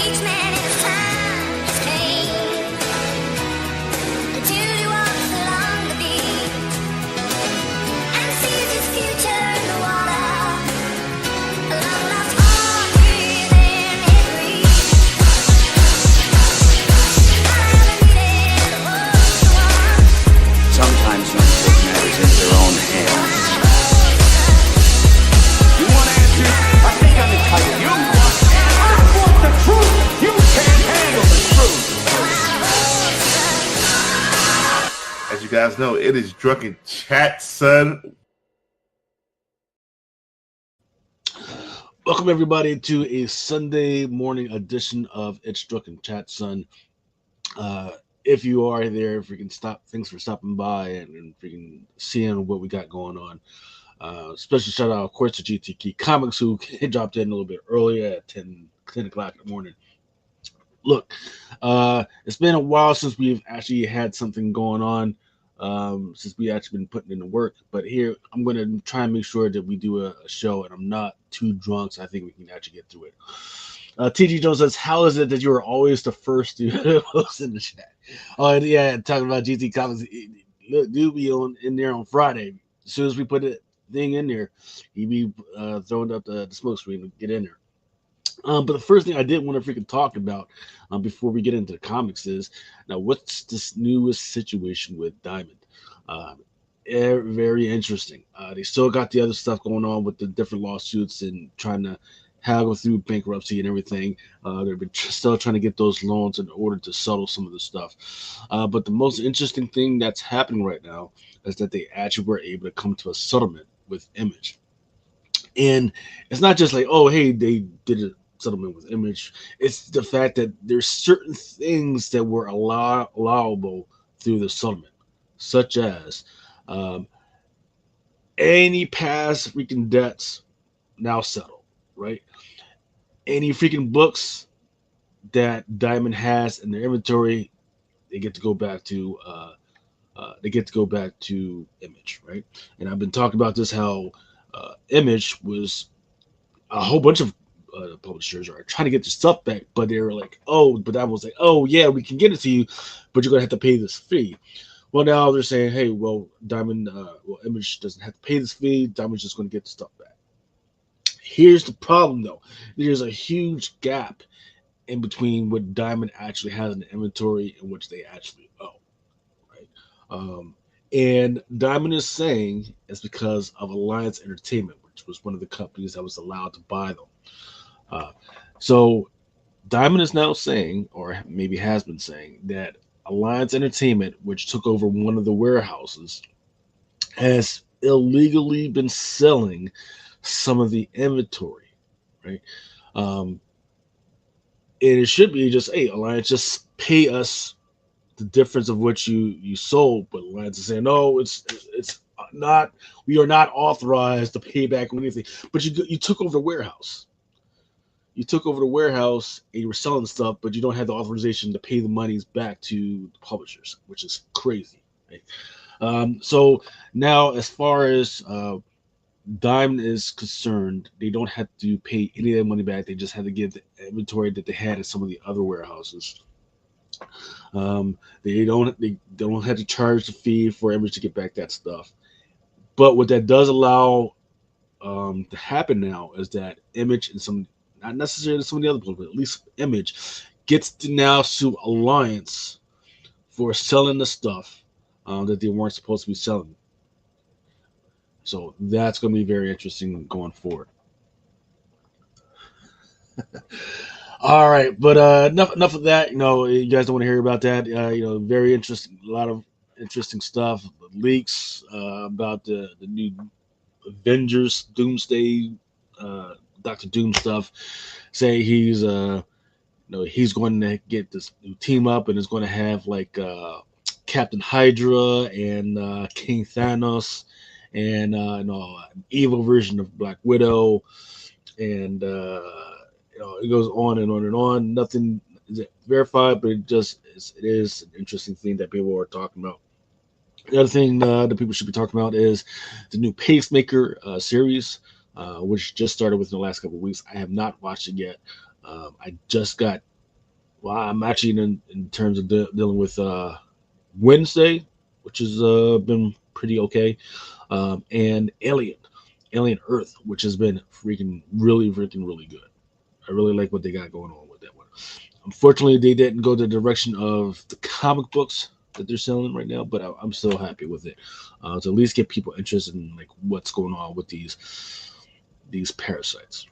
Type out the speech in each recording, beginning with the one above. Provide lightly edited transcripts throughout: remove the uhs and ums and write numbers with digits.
each man his time is came until he walks along the beach and sees his future in the water. A long lost heart within his reach. I haven't needed the one. Sometimes young folk matters in their own hands. You want answers? I think I'm entitled. You want answers? I want the truth. You can't handle the truth. As you guys know, it is Drunken Chat, son. Welcome everybody to a Sunday morning edition of It's Drunken Chat, son. If you are there, if you can stop, thanks for stopping by and freaking seeing what we got going on. Special shout out, of course, to GTK Comics, who dropped in a little bit earlier at 10 o'clock in the morning. Look, it's been a while since we've actually had something going on, since we actually been putting in the work. But here, I'm going to try and make sure that we do a show, and I'm not too drunk, so I think we can actually get through it. TG Jones says, how is it that you are always the first to post in the chat? Oh, and yeah, talking about GT Comics, do be in there on Friday. As soon as we put the thing in there, he be throwing up the smoke screen to get in there. But the first thing I did want to freaking talk about before we get into the comics is, now what's this newest situation with Diamond? Very interesting. They still got the other stuff going on with the different lawsuits and trying to haggle through bankruptcy and everything. They've been still trying to get those loans in order to settle some of the stuff. But the most interesting thing that's happening right now is that they actually were able to come to a settlement with Image. And it's not just like, oh, hey, they did a settlement with Image. It's the fact that there's certain things that were allowable through the settlement, such as any past freaking debts now settled, right? Any freaking books that Diamond has in their inventory, they get to go back to Image, right? And I've been talking about this, how Image was a whole bunch of publishers are trying to get their stuff back, but they were like, oh, but that was like, oh yeah, we can get it to you, but you're gonna have to pay this fee. Well, now they're saying, hey, well, Image doesn't have to pay this fee. Diamond's just going to get the stuff back. Here's the problem, though. There's a huge gap in between what Diamond actually has in the inventory and which they actually owe, right? And Diamond is saying it's because of Alliance Entertainment, which was one of the companies that was allowed to buy them. So Diamond is now saying, or maybe has been saying, that Alliance Entertainment, which took over one of the warehouses, has illegally been selling some of the inventory, right? And it should be just, hey, Alliance, just pay us the difference of what you sold. But Alliance is saying, no, it's not. We are not authorized to pay back anything. But you took over the warehouse. You took over the warehouse and you were selling stuff, but you don't have the authorization to pay the monies back to the publishers, which is crazy. Right? So now, as far as Diamond is concerned, they don't have to pay any of their money back. They just have to give the inventory that they had at some of the other warehouses. They don't have to charge the fee for Image to get back that stuff. But what that does allow to happen now is that Image and some, not necessarily some of the other people, but at least Image, gets to now sue Alliance for selling the stuff that they weren't supposed to be selling. So that's going to be very interesting going forward. All right, but enough of that. You guys don't want to hear about that. Very interesting, a lot of interesting stuff, leaks about the new Avengers Doomsday Dr. Doom stuff. Say he's he's going to get this new team up, and it's going to have like Captain Hydra and King Thanos and an evil version of Black Widow, and it goes on and on and on. Nothing is verified, but it is an interesting thing that people are talking about. The other thing that people should be talking about is the new Pacemaker series, which just started within the last couple of weeks. I have not watched it yet. I just got Well, I'm actually in terms of dealing with Wednesday, which has been pretty okay, and Alien Earth, which has been freaking really good. I really like what they got going on with that one. Unfortunately, they didn't go the direction of the comic books that they're selling right now, but I'm still happy with it to at least get people interested in like what's going on with these parasites.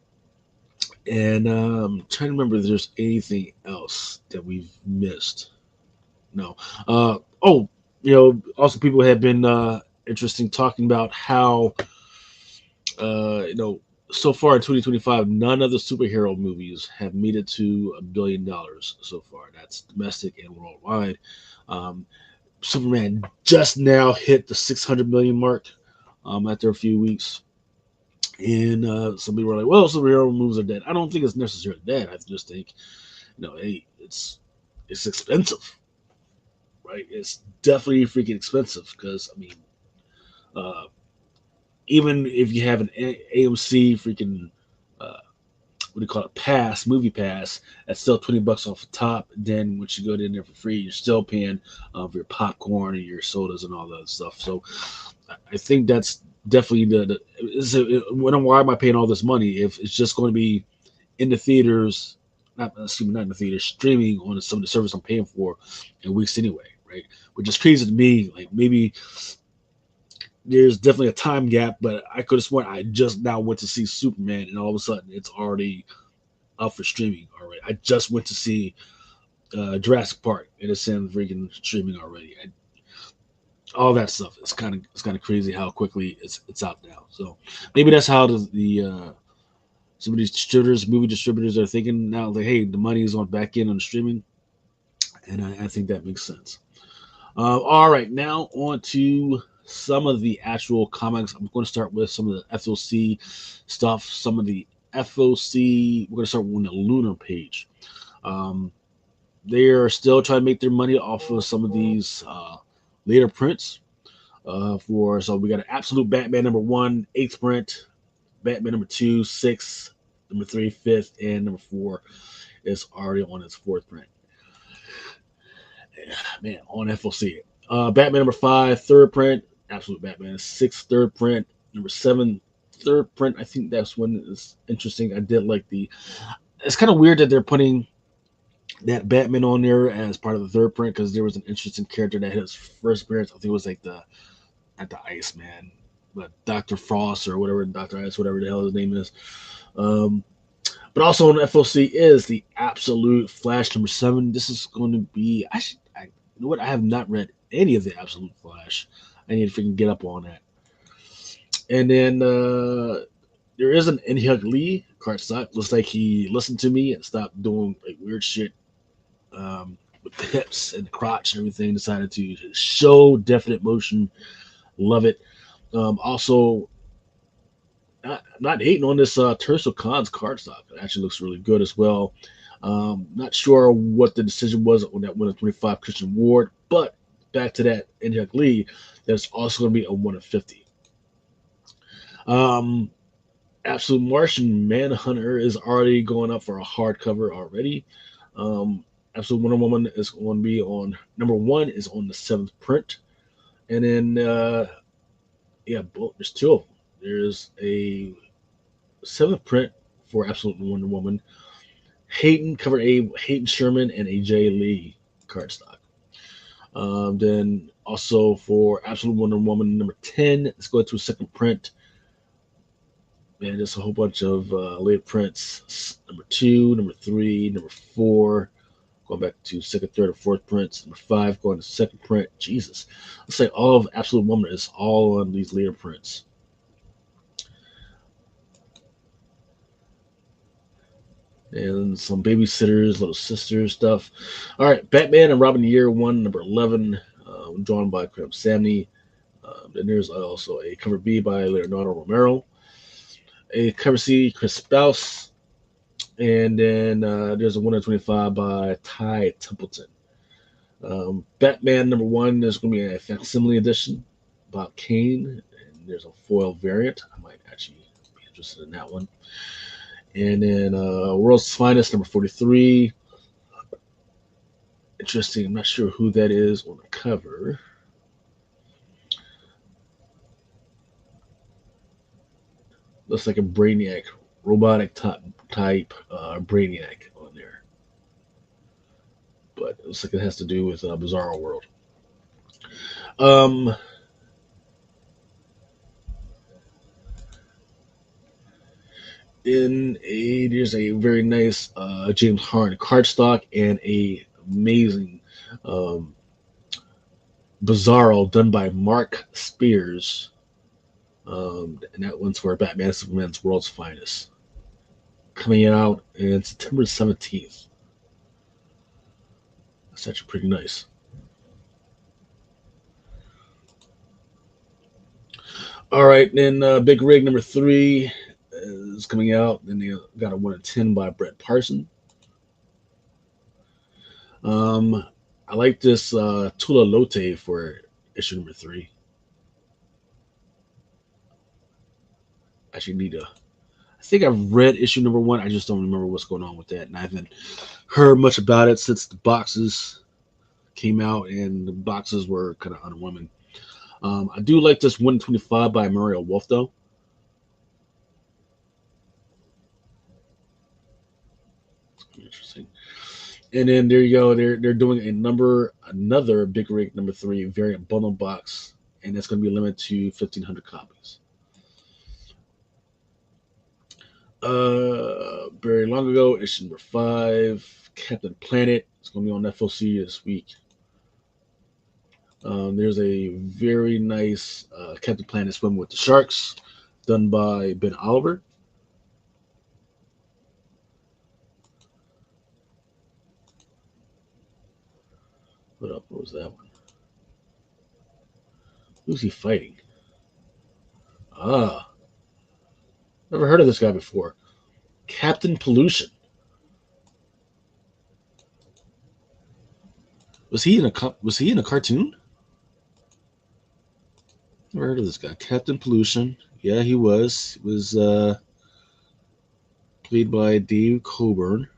And trying to remember if there's anything else that we've missed. No. Oh, also people have been interesting talking about how so far in 2025, none of the superhero movies have made it to $1 billion so far. That's domestic and worldwide. Um, Superman just now hit the 600 million mark after a few weeks. And some people were like, "Well, superhero movies are dead." I don't think it's necessarily dead. I just think, hey, it's expensive, right? It's definitely freaking expensive because I mean, uh, even if you have an AMC freaking what do you call it, movie pass, that's still $20 off the top. Then once you go in there for free, you're still paying for your popcorn and your sodas and all that stuff. So I think that's definitely why am I paying all this money if it's just going to be in the theaters, not in the theaters, streaming on some of the service I'm paying for in weeks anyway, right? Which is crazy to me. Like maybe there's definitely a time gap, but I could have sworn I just now went to see Superman, and all of a sudden it's already up for streaming already. I just went to see Jurassic Park, and it's in freaking streaming already. All that stuff. It's kind of crazy how quickly it's out now. So maybe that's how the some of these movie distributors, are thinking now. Like, hey, the money is on back in on streaming, and I think that makes sense. All right, now on to some of the actual comics. I'm going to start with some of the FOC stuff. Some of the FOC. We're going to start with the Lunar page. They are still trying to make their money off of some of these later prints. So we got an Absolute Batman #1, 8th print, Batman #2, 6th, #3, 5th, and #4 is already on its 4th print. Man, on FOC. Batman #5, 3rd print, Absolute Batman, 6th, 3rd print, #7, 3rd print. I think that's one is interesting. I did like it's kind of weird that they're putting that Batman on there as part of the 3rd print because there was an interesting character that had his first appearance. I think it was like not the Iceman, but Dr. Frost or whatever, Dr. Ice, whatever the hell his name is. But also on FOC is the Absolute Flash #7. This is going to be, you know what? I have not read any of the Absolute Flash. I need to freaking get up on that. And then there is an Inhyuk Lee cardstock. Looks like he listened to me and stopped doing like weird shit with the hips and the crotch and everything. Decided to show definite motion. Love it. Also, not hating on this Terso Khan's cardstock. It actually looks really good as well. Not sure what the decision was on that 1/25 Christian Ward, but back to that Inhyuk Lee, that's also going to be a 1/50. Absolute Martian Manhunter is already going up for a hardcover already. Absolute Wonder Woman is going to be on #1 is on the 7th print, and then there's 2 of them. There's a 7th print for Absolute Wonder Woman. Cover A, Hayden Sherman, and a Jay Lee cardstock. Then also for Absolute Wonder Woman #10, let's go to a 2nd print. And just a whole bunch of late prints. #2, #3, #4, going back to 2nd, 3rd, or 4th prints. #5 going to 2nd print. Jesus, let's say all of Absolute Woman is all on these later prints. And some babysitters, little sister stuff. All right, Batman and Robin Year 1, #11, drawn by Craig Samney. Then there's also a cover B by Leonardo Romero, a cover C, Chris Spouse, and then there's a 1/25 by Ty Templeton. Batman #1 is going to be a facsimile edition about Kane, and there's a foil variant. I might actually be interested in that one. And then World's Finest #43, Interesting. I'm not sure who that is on the cover. Looks like a Brainiac, robotic type Brainiac on there. But it looks like it has to do with Bizarro World. Um, there's a very nice James Harden cardstock and a amazing um, Bizarro done by Mark Spears. And that one's for Batman Superman's World's Finest. Coming out in September 17th. That's actually pretty nice. All right, then Big Rig number 3 is coming out. Then they got a 1 of 10 by Brett Parson. I like this Tula Lote for issue number 3. Actually, I think I've read issue number 1. I just don't remember what's going on with that, and I haven't heard much about it since the boxes came out, and the boxes were kind of underwhelming. I do like this 125 by Mario Wolf, though. Interesting. And then there you go. They're doing another Big Rig number 3 variant bundle box, and it's going to be limited to 1,500 copies. Very long ago, issue number 5, Captain Planet. It's going to be on FOC this week. There's a very nice Captain Planet Swim with the Sharks, done by Ben Oliver. What was that one? Who's he fighting? Ah, never heard of this guy before. Captain Pollution. Was he in a cartoon? Never heard of this guy. Captain Pollution. Yeah, he was. He was played by Dave Coburn.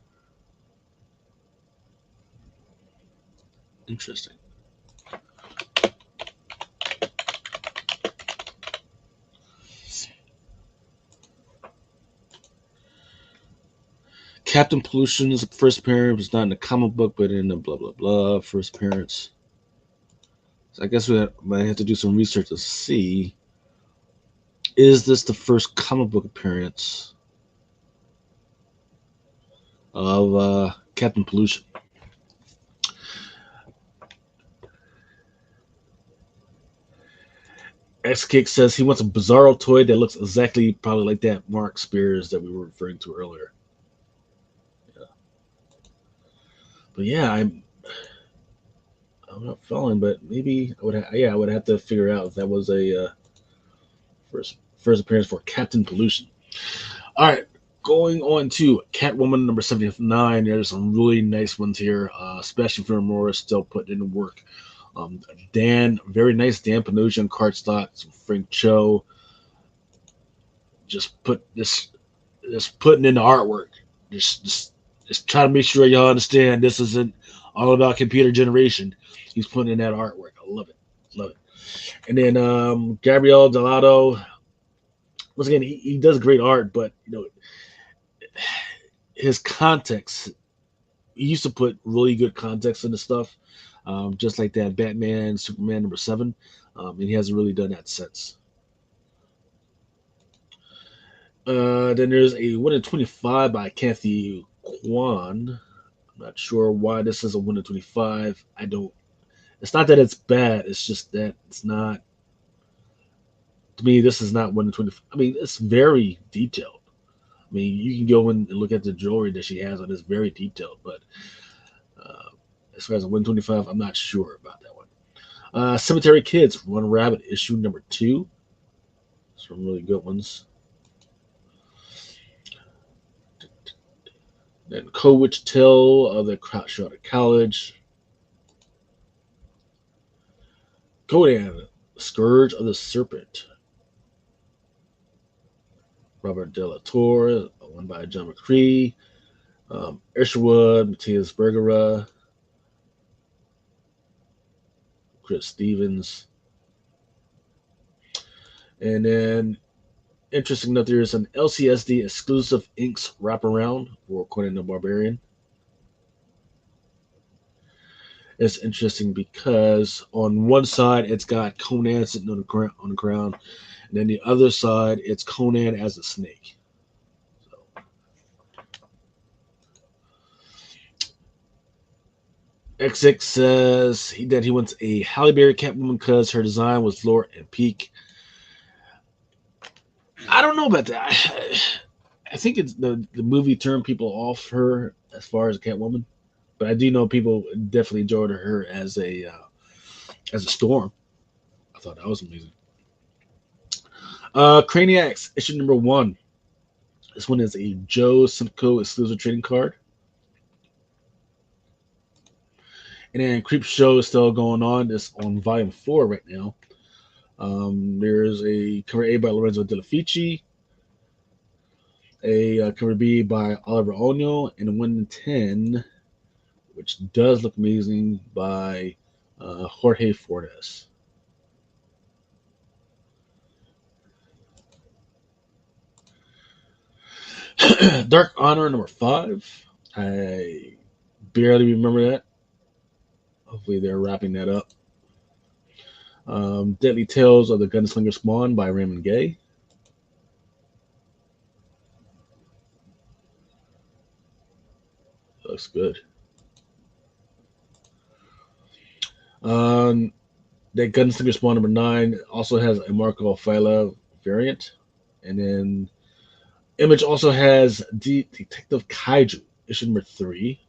Interesting. Captain Pollution's first appearance was not in the comic book, but in the blah blah blah first appearance. So I guess we might have to do some research to see, is this the first comic book appearance of Captain Pollution? X-Kick says he wants a Bizarro toy that looks exactly probably like that Mark Spears that we were referring to earlier. Yeah. But yeah, I'm not following, but maybe I would have to figure out if that was a first appearance for Captain Pollution. All right, going on to Catwoman number 79. There's some really nice ones here, especially for Morris still putting in work. Very nice Dan Panosian cardstock, some Frank Cho. Just putting in the artwork. Just trying to make sure y'all understand this isn't all about computer generation. He's putting in that artwork. I love it. And then Gabriel Delato. Once again, he does great art, but his context. He used to put really good context into stuff. Just like that Batman, Superman number 7. And he hasn't really done that since. Then there's a 1 in 25 by Kathy Kwan. I'm not sure why this is a 1 in 25. It's not that it's bad. It's just that it's not. To me, this is not 1 in 25. I mean, it's very detailed. I mean, you can go in and look at the jewelry that she has on. It's very detailed, but as far as a 125, I'm not sure about that one. Cemetery Kids, Run Rabbit, issue number 2. Some really good ones. Then Coach Tale of the Shot at College. Conan, Scourge of the Serpent. Robert De La Torre, one by John McCree. Isherwood, Matthias Bergera. Chris Stevens. And then, interesting enough, there is an LCSD exclusive inks wraparound for Conan the Barbarian. It's interesting because on one side it's got Conan sitting on the ground, and then the other side it's Conan as a snake. So, XX says that he wants a Halle Berry Catwoman because her design was lower and peak. I don't know about that. I think it's the movie turned people off her as far as Catwoman, but I do know people definitely enjoyed her as a Storm. I thought that was amazing. Craniacs issue number 1. This one is a Joe Simcoe exclusive trading card. And then Creep Show is still going on. It's on volume 4 right now. There's a cover A by Lorenzo De Lafici, a cover B by Oliver Ono, and a 1 in 10, which does look amazing, by Jorge Fortes. Dark Honor number 5. I barely remember that. Hopefully they're wrapping that up. Deadly Tales of the Gunslinger Spawn by Raymond Gay. Looks good. That Gunslinger Spawn number 9 also has a Marco Fila variant. And then Image also has Detective Kaiju, issue number 3.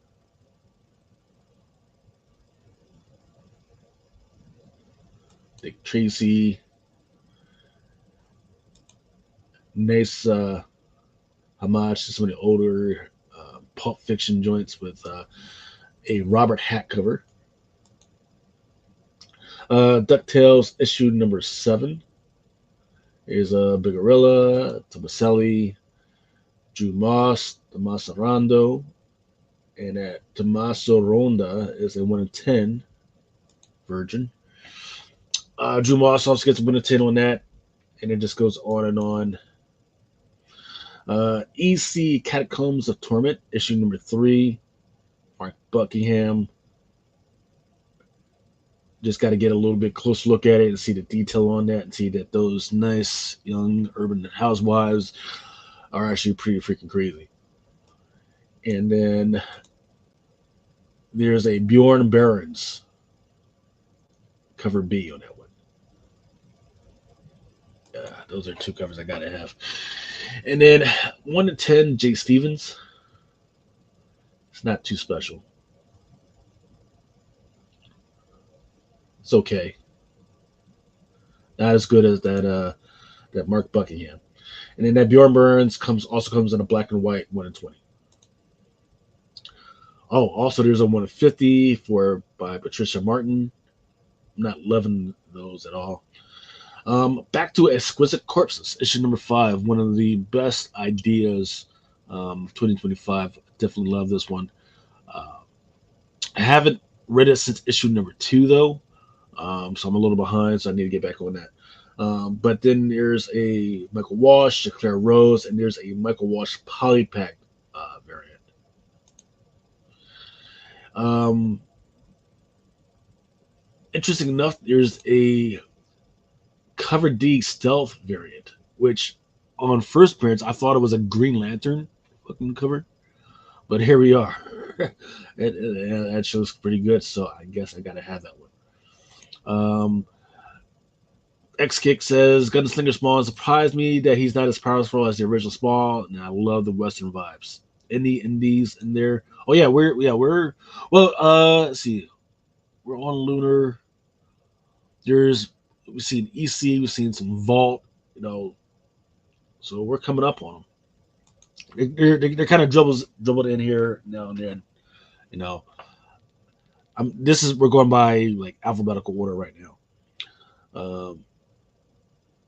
Dick Tracy, nice homage to some of the older Pulp Fiction joints with a Robert Hack cover. DuckTales issue number 7 is Big Gorilla, Tomaselli, Drew Moss, Tommaso Rondo, and at Tommaso Ronda is a 1 in 10 Virgin. Drew Moss also gets a 1 in 10 on that, and it just goes on and on. EC Catacombs of Torment, issue number 3, Mark Buckingham. Just got to get a little bit closer look at it and see the detail on that and see that those nice young urban housewives are actually pretty freaking crazy. And then there's a Bjorn Barons cover B on that one. Those are 2 covers I gotta have. And then 1 in 10 Jay Stevens. It's not too special. It's okay. Not as good as that Mark Buckingham. And then that Bjorn Burns also comes in a black and white 1 in 20. Oh, also there's a 1 in 50 by Patricia Martin. I'm not loving those at all. Back to Exquisite Corpses, issue number 5. One of the best ideas of 2025. Definitely love this one. I haven't read it since issue number 2, though. So I'm a little behind, so I need to get back on that. But then there's a Michael Walsh, a Claire Rose, and there's a Michael Walsh Polypack variant. Interesting enough, there's a Cover D Stealth variant, which on first appearance I thought it was a Green Lantern looking cover, but here we are. That shows pretty good, so I guess I gotta have that one. X-Kick says Gunslinger Spawn surprised me that he's not as powerful as the original Spawn, and I love the Western vibes. Any indies in there? Oh yeah, we're let's see, we're on Lunar. We've seen EC, we've seen some Vault, so we're coming up on them. They're kind of dribbled in here now and then, we're going by like alphabetical order right now.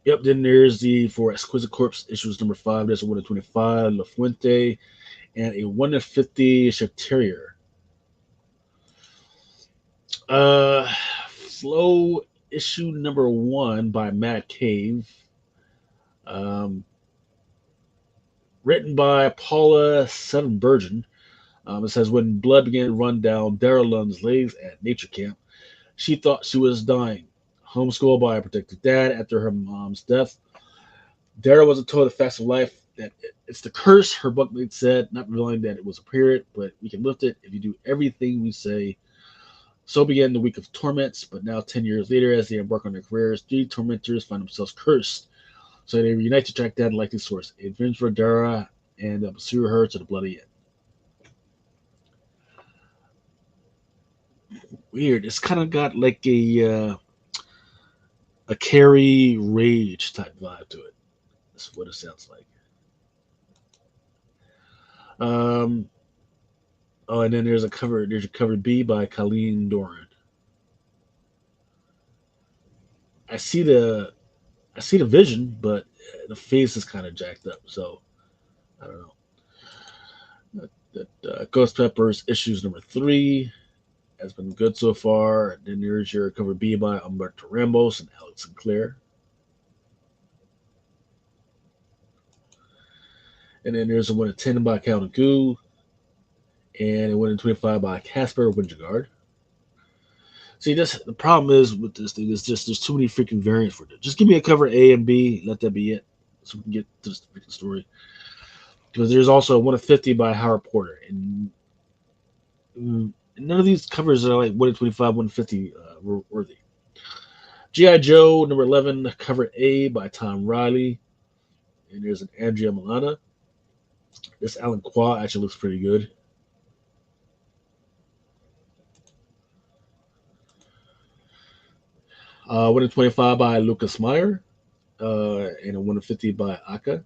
Yep. Then there's for Exquisite Corpse issues number 5. There's a 1 in 25 La Fuente and a 1 in 50 Chaterier. Slow issue number 1 by Matt Cave. Um, Written by Paula Sevenbergen. It says, when blood began to run down Dara Lund's legs at nature camp, she thought she was dying. Homeschooled by a protective dad after her mom's death, Dara wasn't told the facts of life, that it's the curse, her bunkmate said, not revealing that it was a period, but we can lift it if you do everything we say. So began the week of torments, but now 10 years later, as they embark on their careers, 3 tormentors find themselves cursed. So they reunite to track down the likely source, avenge for Dara, and pursue her to the bloody end. Weird. It's kind of got like a Carrie Rage type vibe to it. That's what it sounds like. Oh, and then there's a cover B by Colleen Doran. I see the vision, but the face is kind of jacked up, so I don't know. Ghost Peppers issues number 3 has been good so far. And then there's your cover B by Umberto Ramos and Alex Sinclair. And then there's a 1 in 10 by Calvin Goo, and a 1 in 25 by Casper Wingegaard. See, the problem is with this thing is just there's too many freaking variants for it. Just give me a cover A and B, let that be it, so we can get to this freaking story. Because there's also a 1 in 50 by Howard Porter, and none of these covers are like 1 in 25, 1 in 50 worthy. G.I. Joe number 11, cover A by Tom Riley, and there's an Andrea Milana. This Alan Qua actually looks pretty good. Uh, 1 in 25 by Lucas Meyer, and a 1 in 50 by Aka.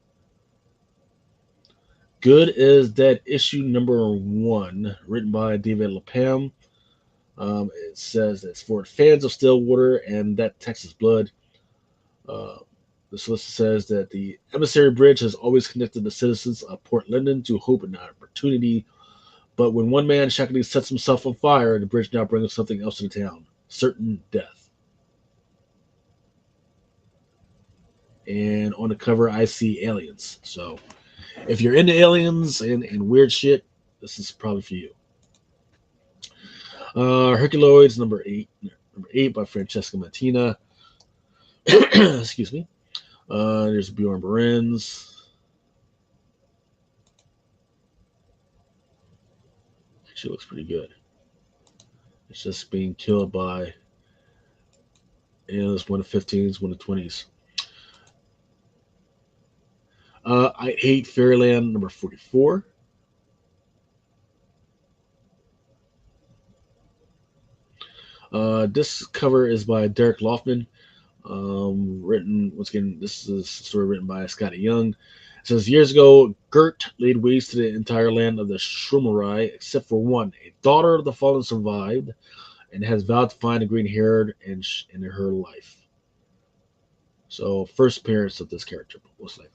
Good is Dead issue number 1, written by David LaPam. It says it's for fans of Stillwater and that Texas blood. The solicitor says that the Emissary Bridge has always connected the citizens of Port Linden to hope and opportunity. But when one man shockingly sets himself on fire, the bridge now brings something else to the town: certain death. And on the cover, I see aliens. So if you're into aliens and weird shit, this is probably for you. Herculoids number 8 by Francesca Mattina. Excuse me. There's Bjorn Berens. Actually looks pretty good. It's just being killed by, it's 1 of 15s, 1 of 20s. I Hate Fairyland number 44. This cover is by Derek Loftman. Written, once again, this is a story written by Scotty Young. It says, years ago, Gert laid waste to the entire land of the Shromarai, except for one. A daughter of the fallen survived and has vowed to find the green-haired in her life. So, first appearance of this character, most likely.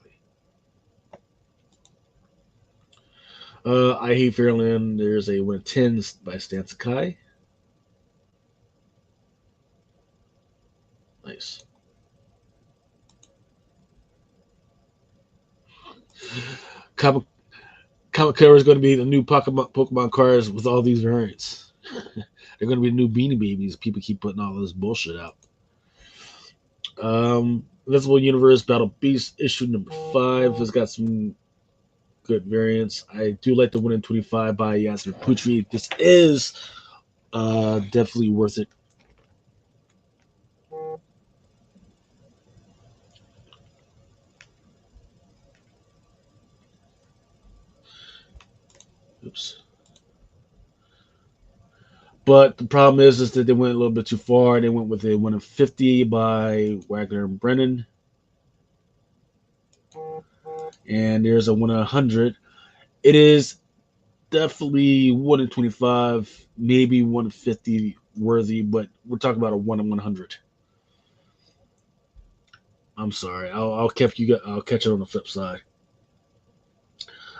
I Hate Fairyland. There's a 1 in 10 by Stan Sakai. Nice. Comic cover is going to be the new Pokemon cards with all these variants. They're going to be new Beanie Babies. People keep putting all this bullshit out. Invisible Universe Battle Beast issue number 5 has got some good variants. I do like the 1 in 25 by Yasmin Putri. This is definitely worth it. Oops. But the problem is that they went a little bit too far. They went with a 1 in 50 by Wagner and Brennan. And there's a 1 in 100. It is definitely 1 in 25, maybe 1 in 50 worthy, but we're talking about a 1 in 100. I'm sorry. I'll catch it on the flip side.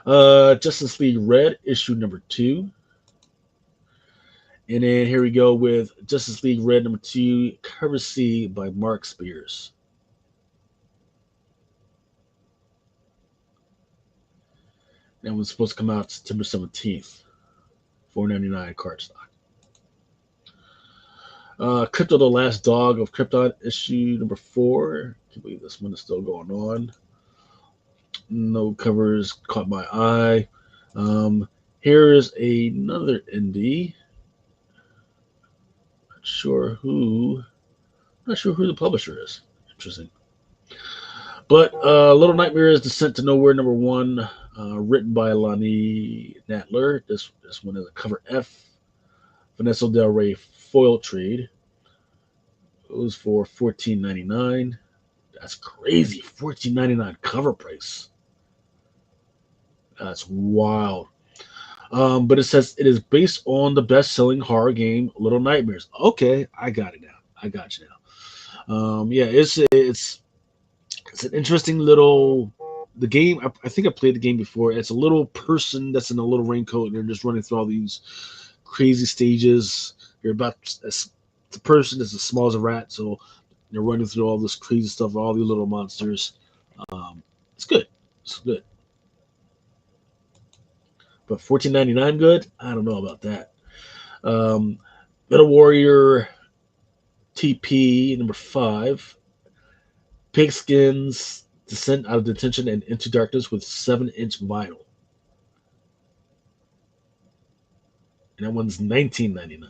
Justice League Red issue number 2. And then here we go with Justice League Red number 2, cover C by Mark Spears. That one's supposed to come out September 17th. $4.99 cardstock. Crypto the Last Dog of Krypton, issue number 4. Can't believe this one is still going on. No covers caught my eye. Here's another indie. Not sure who the publisher is. Interesting. But Little Nightmares Descent to Nowhere number 1, written by Lonnie Natler. This one is a cover F. Vanessa Del Rey foil trade. It was for $14.99. That's crazy. $14.99 cover price. That's wild. But it says it is based on the best-selling horror game Little Nightmares. Okay, I got it now. I got you now. Yeah, it's an interesting little. The game. I think I played the game before. It's a little person that's in a little raincoat, and they're just running through all these crazy stages. You're about the person is as small as a rat, so they're running through all this crazy stuff, all these little monsters. It's good. It's good. But $14.99 good? I don't know about that. Metal Warrior TP number 5. Pigskins Descent Out of Detention and Into Darkness with 7-inch vinyl. And that one's $19.99.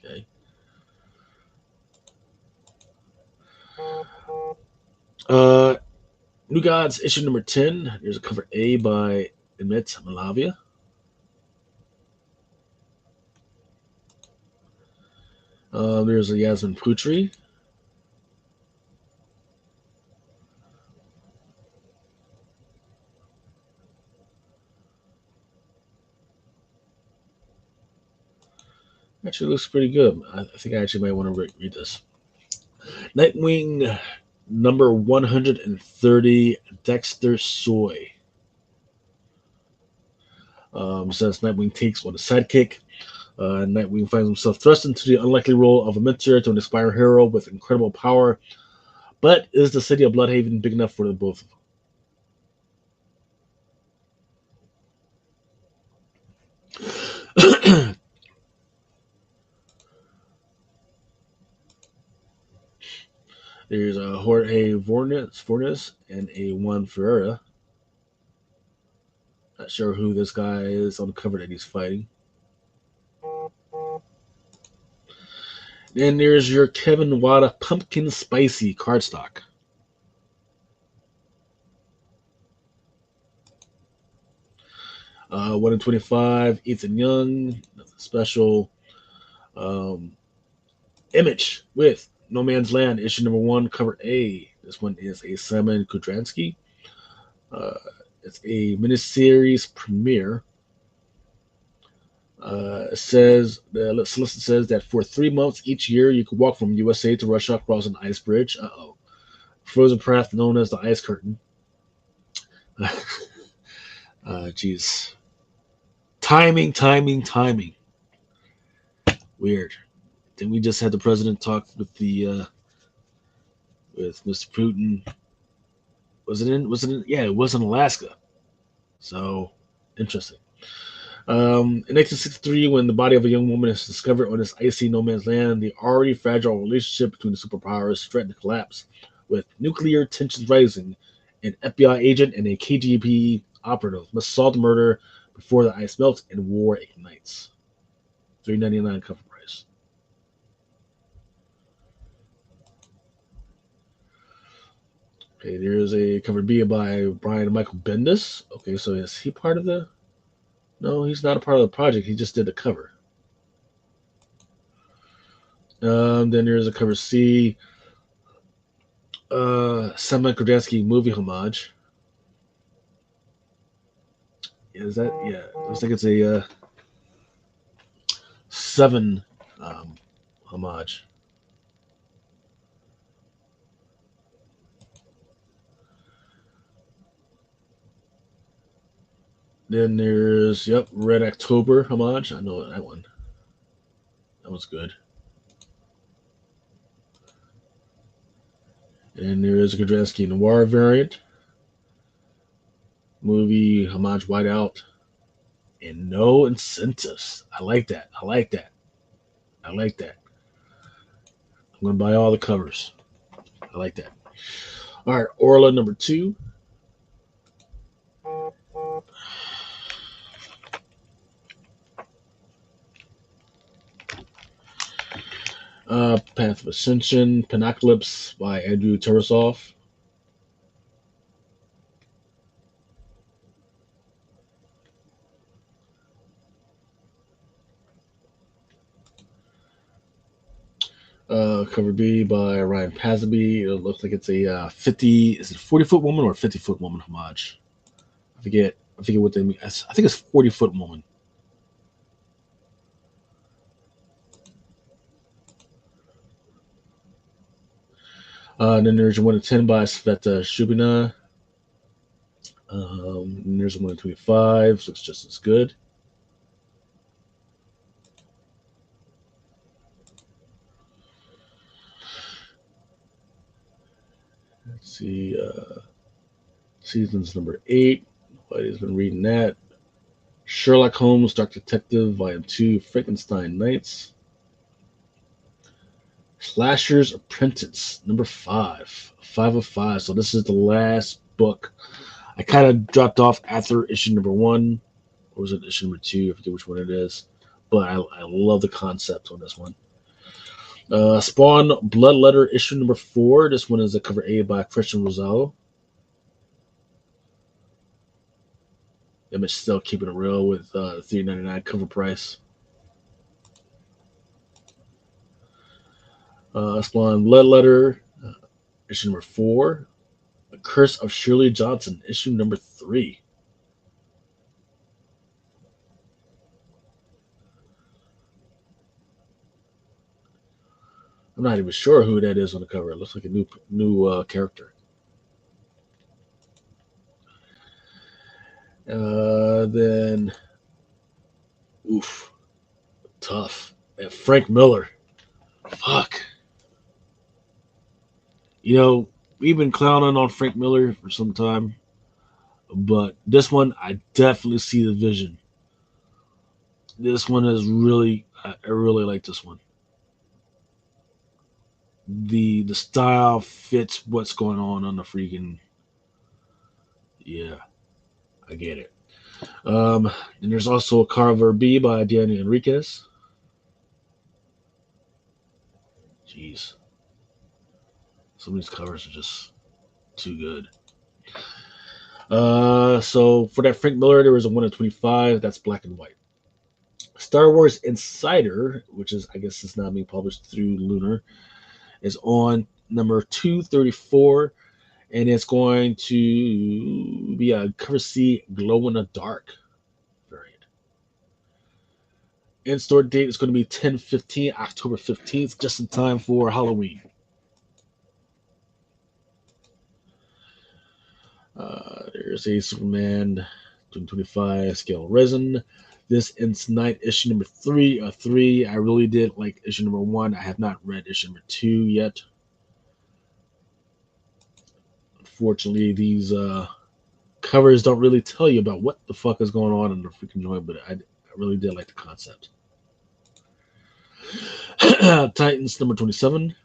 Okay. New Gods issue number 10. There's a cover A by Emmett Malavia. There's a Yasmin Putri. Actually looks pretty good. I think I actually might want to read this. Nightwing number 130, Dexter Soy. Says Nightwing takes on a sidekick. Nightwing finds himself thrust into the unlikely role of a mentor to an aspiring hero with incredible power. But is the city of Bloodhaven big enough for the both of them? There's a Jorge Fornes and a Juan Ferreira. Not sure who this guy is on the cover that he's fighting. Then there's your Kevin Wada Pumpkin Spicy cardstock. Uh, 1 in 25, Ethan Young, nothing special. Image with No Man's Land, issue number 1, cover A. This one is a Simon Kudransky. It's a miniseries premiere. It says the solicit says that for 3 months each year, you could walk from USA to Russia across an ice bridge. Frozen path known as the Ice Curtain. Geez. Timing. Weird. Then we just had the president talk with with Mr. Putin. Was it in? Yeah, it was in Alaska. So interesting. In 1963, when the body of a young woman is discovered on this icy no man's land, the already fragile relationship between the superpowers threatened to collapse, with nuclear tensions rising. An FBI agent and a KGB operative must solve the murder before the ice melts and war ignites. $3.99 cover price. Okay, there's a cover B by Brian and Michael Bendis. Okay, so is he part of the? No, he's not a part of the project. He just did the cover. Then there's a cover C. Simon Kudransky movie homage. Is that? Yeah, looks like it's a Seven homage. Then there's Red October homage. I know that one. That was good. And there is a Godransky Noir variant. Movie homage Whiteout. And no incentives. I like that. I like that. I like that. I'm going to buy all the covers. I like that. All right, Orla number 2. Path of Ascension, Panacalypse by Andrew Tarasov. Cover B by Ryan Pasaby. It looks like it's a 40-foot woman or a 50-foot woman homage? I forget what they mean. I think it's 40-foot woman. Then there's 1 to 10 by Sveta Shubina. And there's 1 to 25, so it's just as good. Let's see. Seasons number 8. Nobody's been reading that. Sherlock Holmes, Dark Detective, Volume 2, Frankenstein Nights. Slasher's Apprentice, number 5. 5 of 5. So this is the last book. I kind of dropped off after issue number 1. Or was it issue number 2? I forget which one it is. But I love the concept on this one. Spawn Bloodletter, issue number 4. This one is a cover A by Christian Rosado. Image still keeping it real with $3.99 cover price. Spawn Bloodletter, issue number 4. The Curse of Shirley Johnson, issue number 3. I'm not even sure who that is on the cover. It looks like a new character. Then, tough. And Frank Miller. Fuck. You know, we've been clowning on Frank Miller for some time, but this one, I definitely see the vision. This one is really, I really like this one. The style fits what's going on the freaking, yeah, I get it. And there's also a cover B by Danny Enriquez. Jeez. Some of these covers are just too good. So for that Frank Miller, there was a 1 in 25. That's black and white. Star Wars Insider, which is, I guess, it's not being published through Lunar, is on number 234, and it's going to be a cover C glow in the dark variant. In-store date is going to be 10/15, October 15th, just in time for Halloween. There's a Superman 225 scale resin. This ends tonight, issue number 3. I really did like issue number 1. I have not read issue number 2 yet. Unfortunately, these covers don't really tell you about what the fuck is going on in the freaking joint, but I really did like the concept. Titans number 27.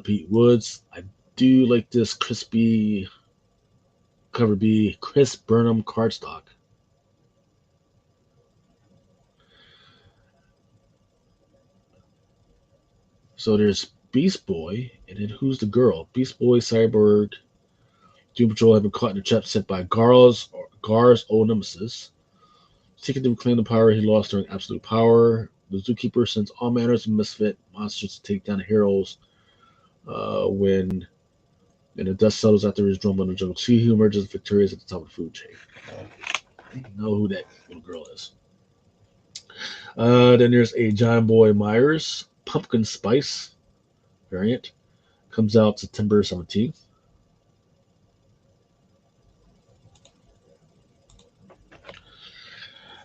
Pete Woods. I do like this crispy cover B, Chris Burnham cardstock. So there's Beast Boy, and then who's the girl? Beast Boy, Cyborg, Doom Patrol have been caught in a trap set by Gar's old nemesis. Seeking to reclaim the power he lost during Absolute Power, the Zookeeper sends all manners of misfit monsters to take down the heroes when the dust settles after his drum on the jungle. See who emerges victorious at the top of the food chain. I think you know who that little girl is. Then there's a John Boy Myers Pumpkin Spice variant. Comes out September 17th.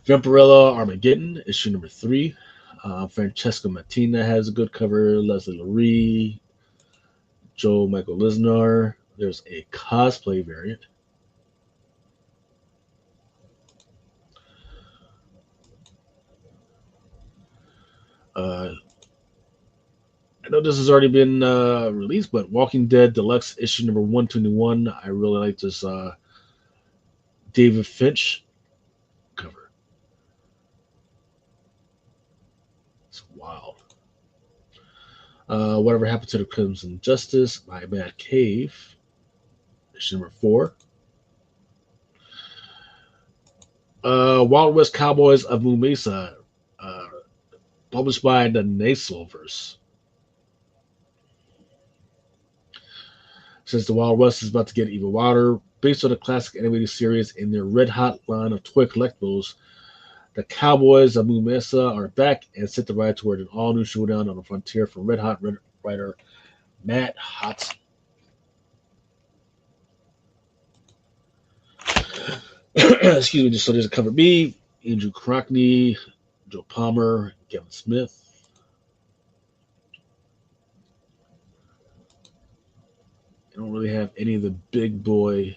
Vampirella Armageddon, issue number 3. Francesca Mattina has a good cover. Leslie Lurie, Joe Michael Lisnar. There's a cosplay variant. I know this has already been released, but Walking Dead Deluxe issue number 121. I really like this David Finch cover. It's wild. Whatever Happened to the Crimson Justice by Matt Cave, issue number 4. Wild West Cowboys of Moo Mesa, published by the Nacelverse. Since the Wild West is about to get even wilder, based on the classic animated series in their red hot line of toy collectibles, the Cowboys of Moo Mesa are back and set to ride toward an all-new showdown on the frontier from Red Hot writer Matt Hotson. Excuse me. So there's a cover B, Andrew Crockney, Joe Palmer, Kevin Smith. I don't really have any of the big boy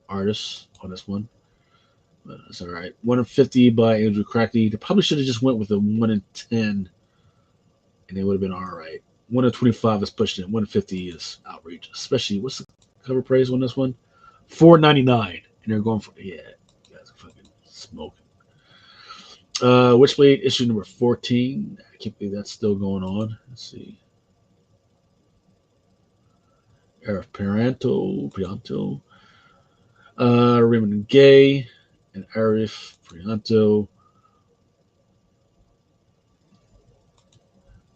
artists on this one. But it's all right. 1 in 50 by Andrew Crockney. They probably should have just went with a 1 in 10, and they would have been all right. 1 in 25 is pushing it. 1 in 50 is outrageous. Especially, what's the cover price on this one? $4.99, and they're going for, yeah, you guys are fucking smoking. Witchblade issue number 14. I can't believe that's still going on. Let's see. Arif Prianto, Raymond Gay, and Arif Prianto.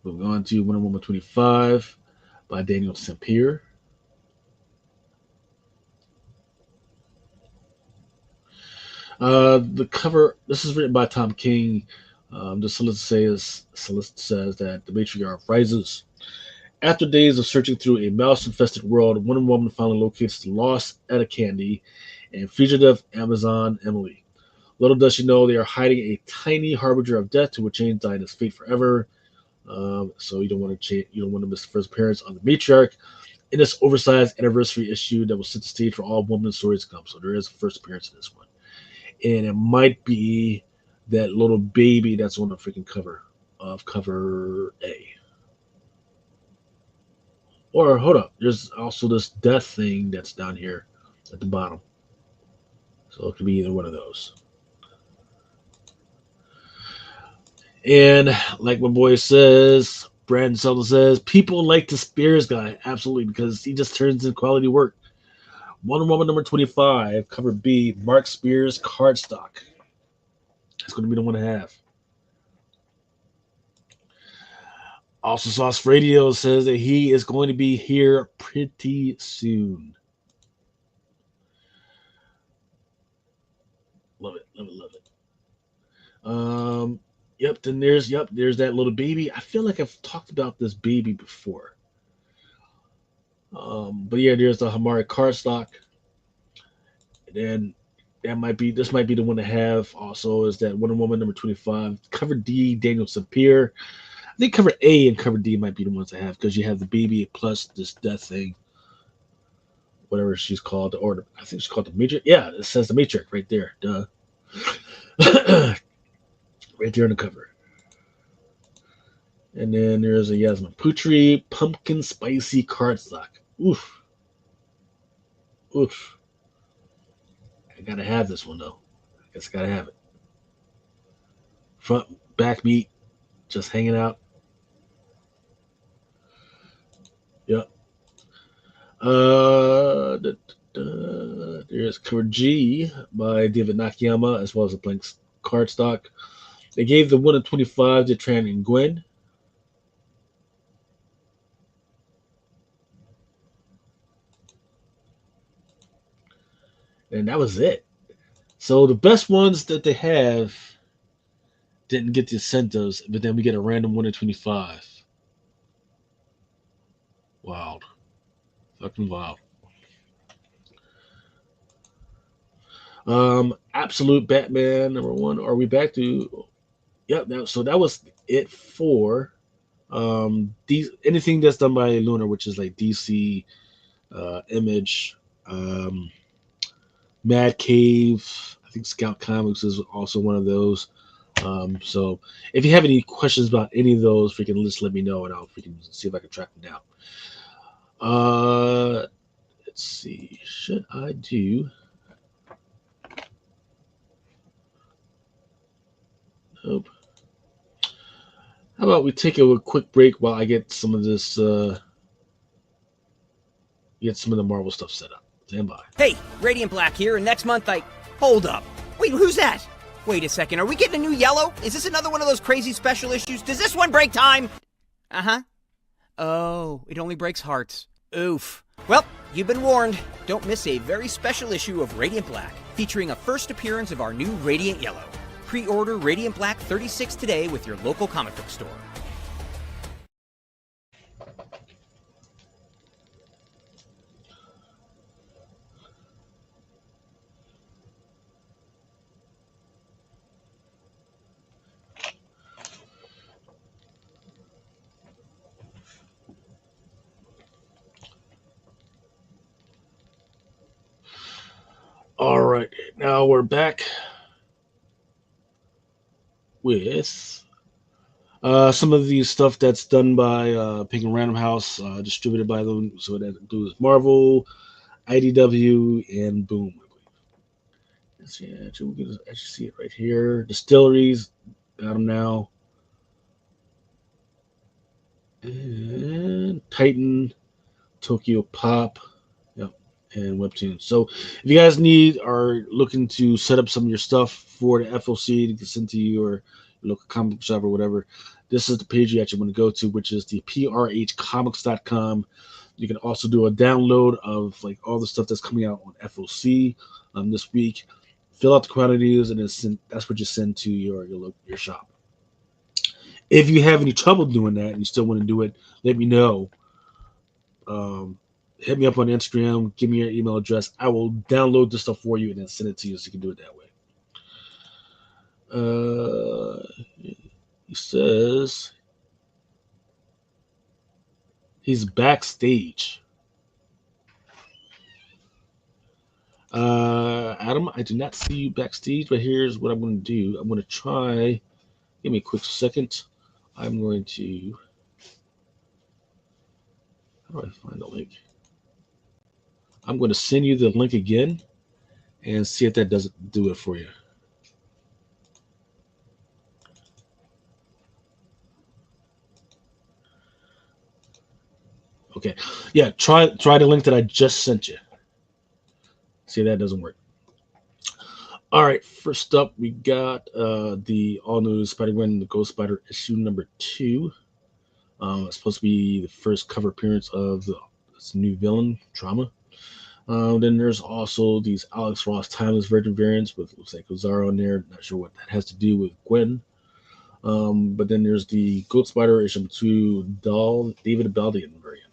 Moving on to Wonder Woman 25 by Daniel Sampier. The cover, this is written by Tom King. The solicit says that the matriarch rises. After days of searching through a mouse-infested world, Wonder Woman finally locates the lost Etta Candy and fugitive Amazon Emily. Little does she know they are hiding a tiny harbinger of death who will change Dinah's fate forever. So you don't want to miss the first appearance on the matriarch in this oversized anniversary issue that will set the stage for all woman stories to come. So there is a first appearance in this one, and it might be that little baby that's on the freaking cover of cover A. Or hold up, there's also this death thing that's down here at the bottom. So it could be either one of those. And like my boy says, Brandon Selden says, people like the Spears guy. Absolutely, because he just turns in quality work. Wonder Woman number 25, cover B, Mark Spears cardstock. That's going to be the one to have. Also, Sauce Radio says that he is going to be here pretty soon. Love it, love it, love it. Yep, then there's that little baby. I feel like I've talked about this baby before. But yeah, there's the Hamari cardstock. And then this might be the one to have also is that Wonder Woman number 25, cover D, Daniel Sampier. I think cover A and cover D might be the ones I have because you have the baby plus this death thing, whatever she's called, or I think she's called the Matrix. Yeah, it says the Matrix right there. Duh. Right there on the cover. And then there's a Yasmin Putri pumpkin spicy cardstock. Oof. Oof. I gotta have this one though. I guess I gotta have it. Front, back meat, just hanging out. Yep. There's cover G by David Nakayama as well as a blank cardstock. They gave the 1 in 25 to Tran and Gwen. And that was it. So the best ones that they have didn't get the incentives, but then we get a random 1 in 25. Wild. Fucking wild. Absolute Batman #1. Are we back to? Yep. So that was it for anything that's done by Lunar, which is like DC, Image, um, Mad Cave. I think Scout Comics is also one of those. So if you have any questions about any of those, freaking just let me know, and I'll freaking see if I can track them down. Let's see. Should I do? Nope. How about we take a quick break while I get some of this, get some of the Marvel stuff set up. Stand by. Hey, Radiant Black here, and next month I... Hold up. Wait, who's that? Wait a second, are we getting a new yellow? Is this another one of those crazy special issues? Does this one break time? Uh-huh. Oh, it only breaks hearts. Oof. Well, you've been warned. Don't miss a very special issue of Radiant Black, featuring a first appearance of our new Radiant Yellow. Pre-order Radiant Black 36 today with your local comic book store. All right, now we're back with some of the stuff that's done by Pink and Random House, distributed by them. So that includes Marvel, IDW, and Boom. Let's see, actually, we can actually see it right here. Distilleries, got them now. And Titan, Tokyo Pop, yep, and Webtoon. So if you guys are looking to set up some of your stuff for the FOC to get sent to you, or your local comic shop or whatever, this is the page you actually want to go to, which is the prhcomics.com. You can also do a download of like all the stuff that's coming out on FOC this week. Fill out the quantities, and that's what you send to your shop. If you have any trouble doing that and you still want to do it, let me know. Hit me up on Instagram. Give me your email address. I will download the stuff for you and then send it to you so you can do it that way. He says he's backstage. Adam, I do not see you backstage, but here's what I'm going to do. I'm going to try. Give me a quick second. I'm going to. How do I find the link? I'm going to send you the link again and see if that doesn't do it for you. Okay. Yeah, try the link that I just sent you. See if that doesn't work. All right, first up, we got the all-new Spider-Gwen, the Ghost Spider issue #2. It's supposed to be the first cover appearance of this new villain, Trauma. Then there's also these Alex Ross Timeless Virgin variants with, looks like Ozaro in there. Not sure what that has to do with Gwen. But then there's the Ghost Spider issue #2 David Baldian variant.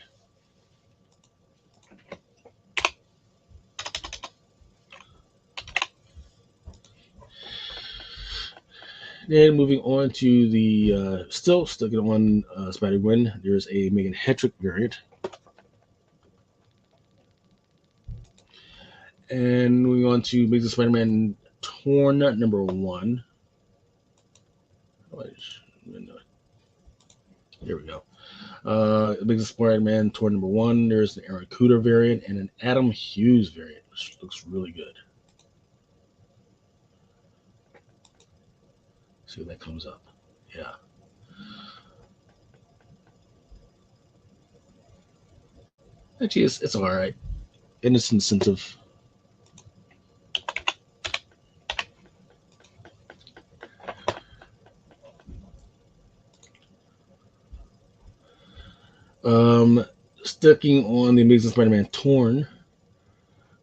Then moving on to the still sticking on Spider-Gwen, there's a Megan Hetrick variant. And moving on to Amazing Spider-Man Torn #1. Here we go. Amazing Spider-Man Torn #1. There's an Aaron Kuder variant and an Adam Hughes variant, which looks really good. See if that comes up. Yeah. Actually, it's all right. And it's incentive. Sticking on the Amazing Spider-Man Torn,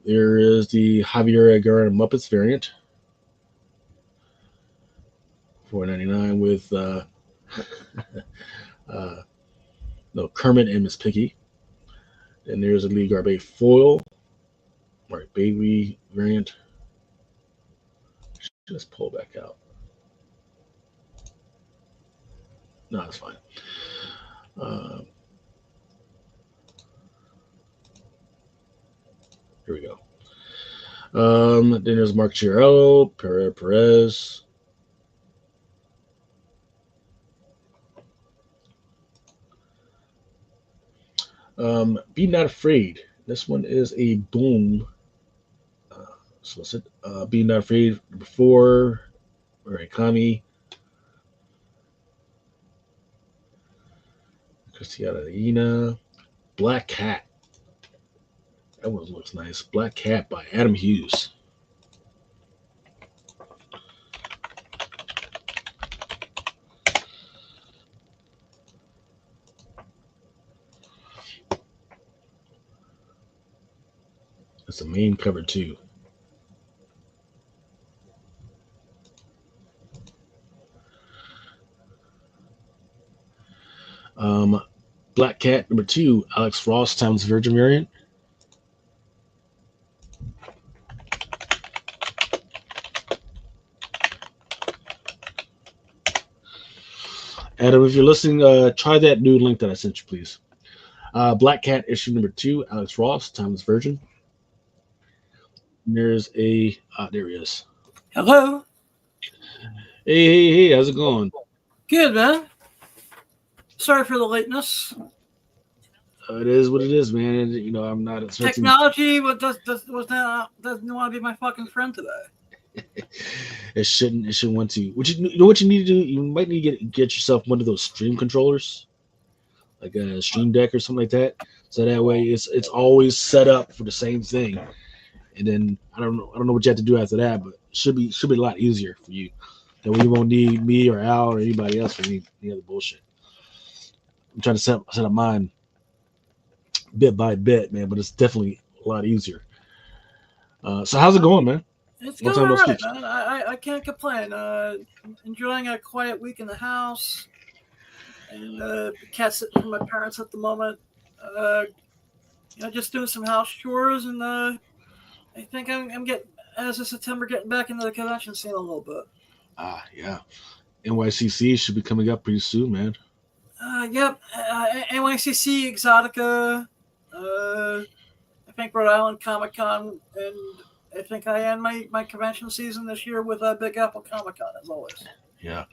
there is the Javier Aguirre Muppets variant. $4.99 with Kermit and Miss Piggy. And there's a Lee Garbet foil, right, baby variant. Just pull back out. No, it's fine. Here we go. Then there's Mark Chiarello, Perez. Be Not Afraid. This one is a Boom. So what's it? Be Not Afraid before Murakami. Christiana. Black Cat. That one looks nice. Black Cat by Adam Hughes. That's the main cover too. Black Cat number 2, Alex Ross times Virgin variant. Adam, if you're listening, try that new link that I sent you, please. Black Cat issue number 2, Alex Ross times Virgin. And there's a there he is. Hello. Hey, how's it going? Good, man. Sorry for the lateness. It is what it is, man. And, you know, I'm not expecting Technology doesn't want to be my fucking friend today. it shouldn't want to. You know what you need to do? You might need to get yourself one of those stream controllers, like a Stream Deck or something like that. So that way it's always set up for the same thing. And then I don't know what you have to do after that, but it should be a lot easier for you. That way you won't need me or Al or anybody else for any other bullshit. I'm trying to set up mine bit by bit, man, but it's definitely a lot easier. So how's it going, man? It's going all right, man. I can't complain. Enjoying a quiet week in the house, and the cat's sitting with my parents at the moment. Just doing some house chores, and I think I'm getting, as of September, getting back into the convention scene a little bit. Yeah. NYCC should be coming up pretty soon, man. Yep. NYCC, Exotica, I think Rhode Island Comic Con, and I think I end my convention season this year with Big Apple Comic Con, as always. Yeah.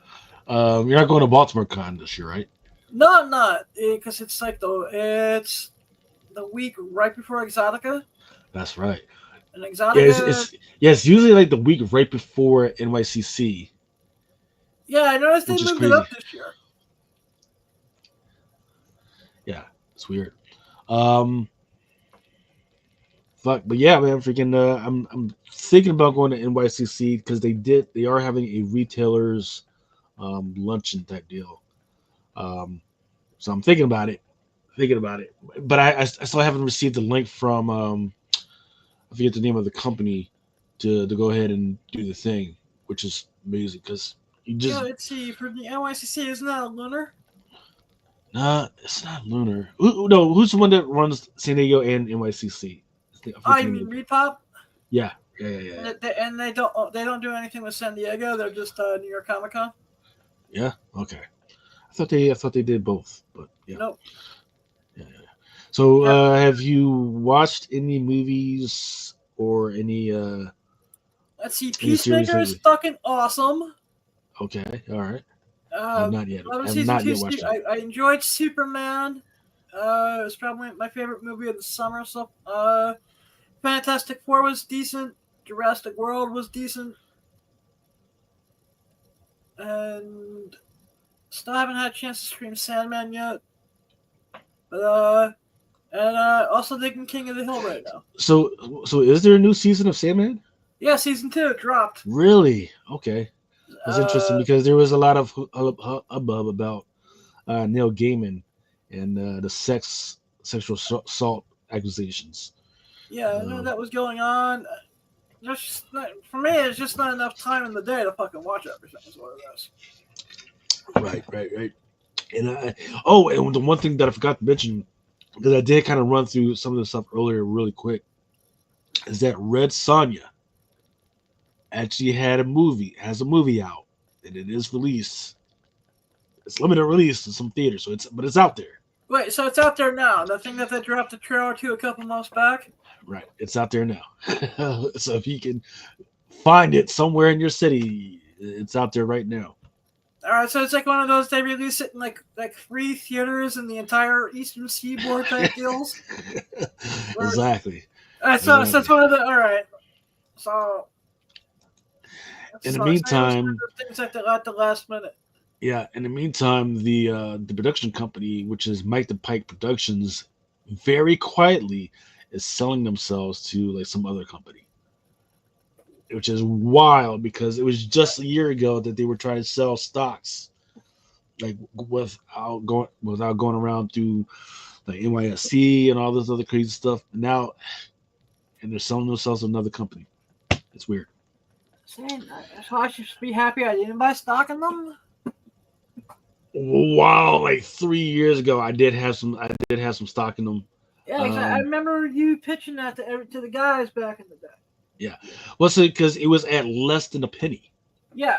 You're not going to Baltimore Con this year, right? No, I'm not, because it's the week right before Exotica. That's right. And Exotica. Yeah, it's usually like the week right before NYCC. Yeah, I noticed they moved it up this year. Yeah, it's weird. Fuck, but yeah, man, freaking. I'm thinking about going to NYCC because they are having a retailers luncheon type deal. So I'm thinking about it, but I still haven't received the link from I forget the name of the company to go ahead and do the thing, which is amazing because you just. Yeah, let's see, for the NYCC, isn't that a lunar? Nah, it's not lunar. No, who's the one that runs San Diego and NYCC? You mean Repop? Yeah. And they don't do anything with San Diego. They're just New York Comic Con. Yeah. Okay. I thought they did both, but yeah. Nope. Yeah. So, have you watched any movies or any? Let's see. Peacemaker is fucking awesome. Okay. All right. Not yet. I enjoyed Superman. It's probably my favorite movie of the summer. So, Fantastic Four was decent. Jurassic World was decent. And still haven't had a chance to stream Sandman yet. But also digging King of the Hill right now. So is there a new season of Sandman? Yeah, season 2 dropped. Really? Okay. That's interesting because there was a lot of hubbub about Neil Gaiman and the sexual assault accusations. Yeah, I know that was going on. For me, it's just not enough time in the day to fucking watch everything. Is what it is. Right. And and the one thing that I forgot to mention, because I did kind of run through some of the stuff earlier really quick, is that Red Sonja actually has a movie out, and it is released. It's limited release in some theaters, but it's out there. Wait, so it's out there now? The thing that they dropped the trailer to a couple months back? Right, it's out there now. So if you can find it somewhere in your city, it's out there right now. All right, so it's like one of those they release it in like 3 theaters in the entire Eastern Seaboard type deals. Exactly. So it's one of the all right. So in the meantime, things like at the last minute. Yeah. In the meantime, the production company, which is Mike the Pike Productions, very quietly is selling themselves to like some other company, which is wild because it was just a year ago that they were trying to sell stocks, like without going around through like NYSE and all this other crazy stuff. Now, and they're selling themselves to another company. It's weird. So I should be happy I didn't buy stock in them. Wow, like 3 years ago, I did have some stock in them. Yeah, I remember you pitching that to the guys back in the day. Yeah, well, so because it was at less than a penny. Yeah,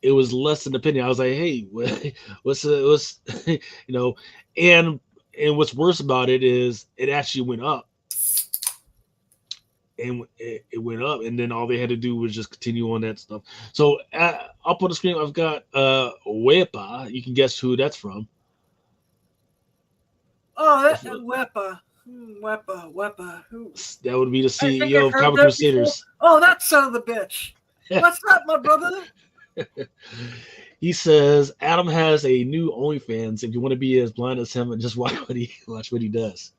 it was less than a penny. I was like, hey, what's you know, and what's worse about it is it actually went up. And it went up, and then all they had to do was just continue on that stuff. So up on the screen, I've got Wepa. You can guess who that's from. Oh, that's Wepa. Wepa. Who? That would be the CEO of Comic Crusaders. Oh, that son of a bitch. What's up, my brother? He says Adam has a new OnlyFans. If you want to be as blind as him, and just watch what he does.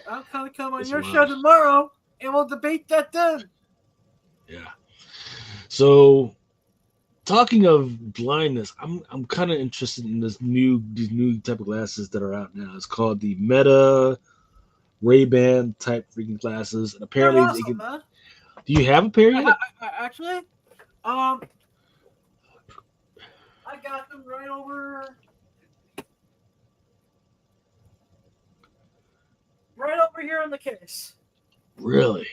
I'll kind of come on your show tomorrow, and we'll debate that then. Yeah. So, talking of blindness, I'm kind of interested in these new type of glasses that are out now. It's called the Meta Ray-Ban type freaking glasses, and apparently awesome, they can. Man. Do you have a pair yet? Actually, I got them right over here in the case. Really?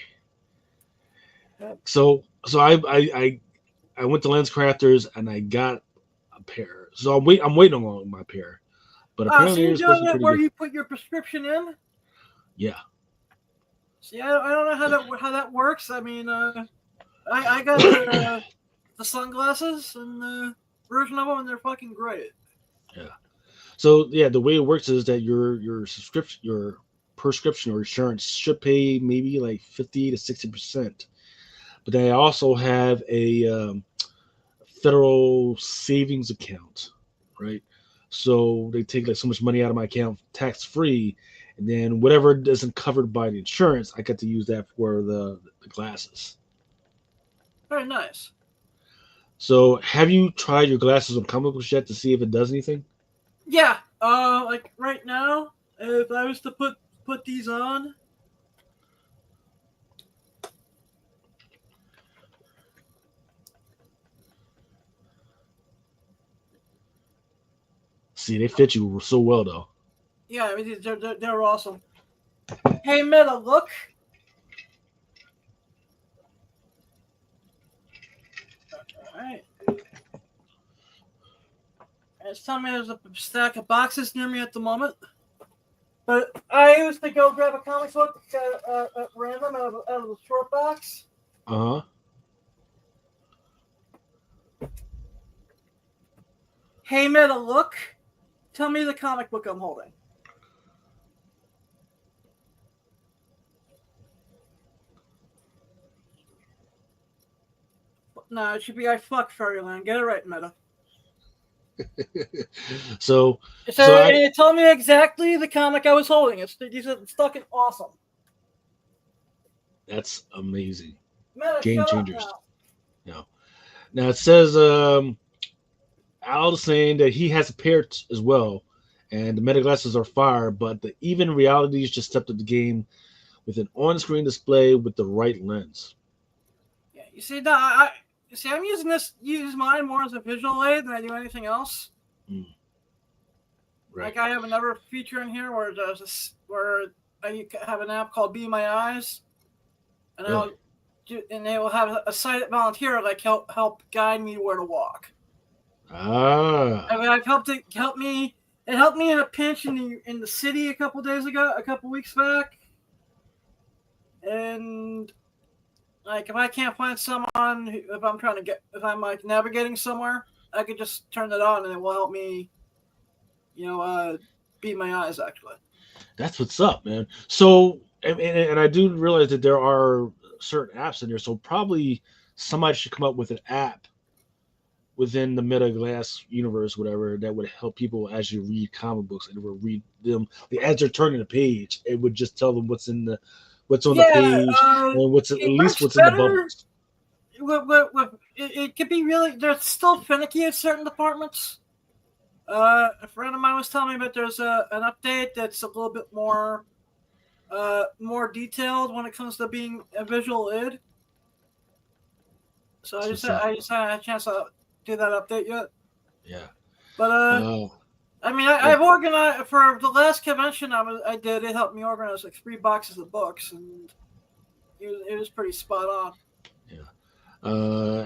So I went to Lens Crafters and I got a pair. So I'm waiting on my pair. But apparently so you're doing it where you put your prescription in? Yeah. See, I don't know how that works. I mean, I got the sunglasses and the version of them, and they're fucking great. Yeah. So yeah, the way it works is that your subscription, your prescription or insurance should pay maybe like 50 to 60%, but they also have a federal savings account, right? So they take like so much money out of my account tax free, and then whatever isn't covered by the insurance, I get to use that for the glasses. Very nice. So have you tried your glasses on comic books yet to see if it does anything? Yeah. Like right now, if I was to put these on. See, they fit you so well, though. Yeah, I mean, they're awesome. Hey, Meta, look. All right. It's telling me there's a stack of boxes near me at the moment. But I used to go grab a comic book at random out of the short box. Uh-huh. Hey, Meta, look. Tell me the comic book I'm holding. No, it should be I fuck Fairyland. Get it right, Meta. So it told me exactly the comic I was holding. It's fucking awesome. That's amazing. Meta, Game changers. No. Now it says Al is saying that he has a pair as well, and the Meta glasses are fire, but the even realities just stepped up the game with an on-screen display with the right lens. Yeah, you see, I'm use mine more as a visual aid than I do anything else. Like I have another feature in here where where I have an app called Be My Eyes, and they will have a sighted volunteer like help guide me where to walk. I mean, I've helped it help me. It helped me in a pinch in the city a couple weeks back, and like if I can't find someone, if I'm like navigating somewhere, I could just turn it on and it will help me. Be My Eyes actually. That's what's up, man. So, and I do realize that there are certain apps in there. So probably somebody should come up with an app within the Meta Glass universe, whatever, that would help people as you read comic books, and it would read them as they're turning the page. It would just tell them what's on the page and what's at least what's in the bubbles. It could be really. They're still finicky at certain departments. A friend of mine was telling me that there's an update that's a little bit more detailed when it comes to being a visual id. So I just had a chance to do that update yet. Yeah. But I mean, I've organized for the last convention I did. It helped me organize like 3 boxes of books, and it was pretty spot on. Yeah.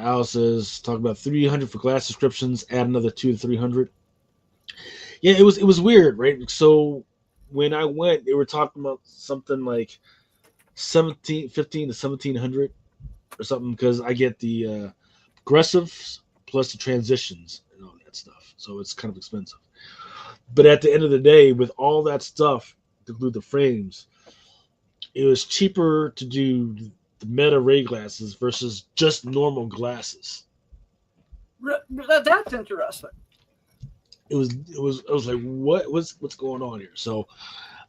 Al says talk about 300 for glass subscriptions. Add another 2 to 300. Yeah, it was weird, right? So when I went, they were talking about something like 15 to 1700 or something, because I get the progressives plus the transitions and all that stuff. So it's kind of expensive. But at the end of the day, with all that stuff to include the frames, it was cheaper to do the Meta Ray glasses versus just normal glasses. That's interesting. I was like, what's going on here? So,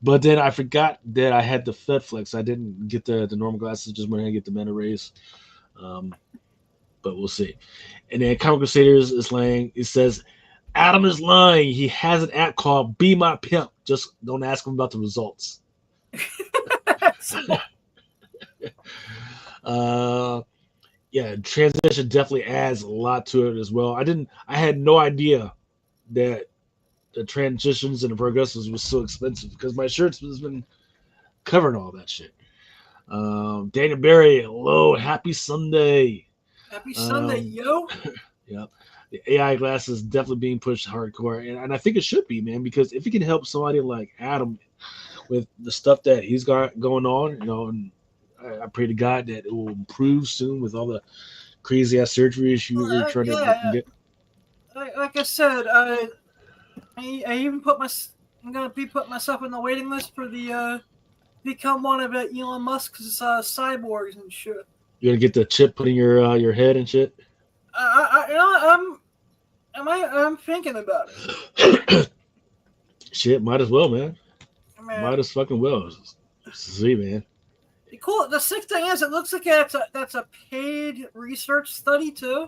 but then I forgot that I had the FedFlex. I didn't get the normal glasses, just went ahead and get the Meta Rays. But we'll see. And then Comic Crusaders is lying. It says Adam is lying. He has an app called Be My Pimp. Just don't ask him about the results. Yeah, transition definitely adds a lot to it as well. I had no idea that the transitions and the progressives was so expensive, because my shirts has been covering all that shit. Daniel Berry, hello, happy Sunday. Happy Sunday, yo. Yeah. The AI glasses definitely being pushed hardcore, and I think it should be, man, because if it can help somebody like Adam with the stuff that he's got going on, and I pray to God that it will improve soon with all the crazy ass surgeries you're trying to get. Like I said, I even I'm gonna be putting myself in the waiting list for the become one of Elon Musk's cyborgs and shit. You're gonna get the chip put in your head and shit. I'm thinking about it. Shit, might as well, man. Might as fucking well. See, man. Cool. The sick thing is, it looks like that's a paid research study too.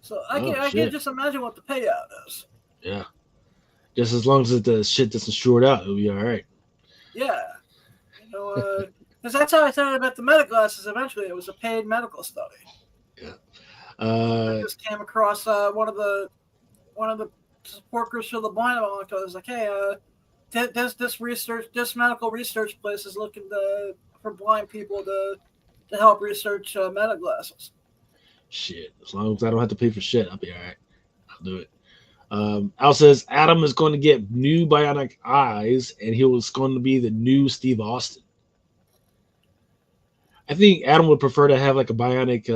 So I can just imagine what the payout is. Yeah. Just as long as the shit doesn't short out, it'll be all right. Yeah. Because that's how I thought about the Meta glasses. Eventually, it was a paid medical study. Yeah. I just came across one of the support groups for the blind. I was like, hey, this medical research place is looking for blind people to help research Meta glasses. Shit. As long as I don't have to pay for shit, I'll be all right. I'll do it. Al says Adam is going to get new bionic eyes, and he was going to be the new Steve Austin. I think Adam would prefer to have like a bionic,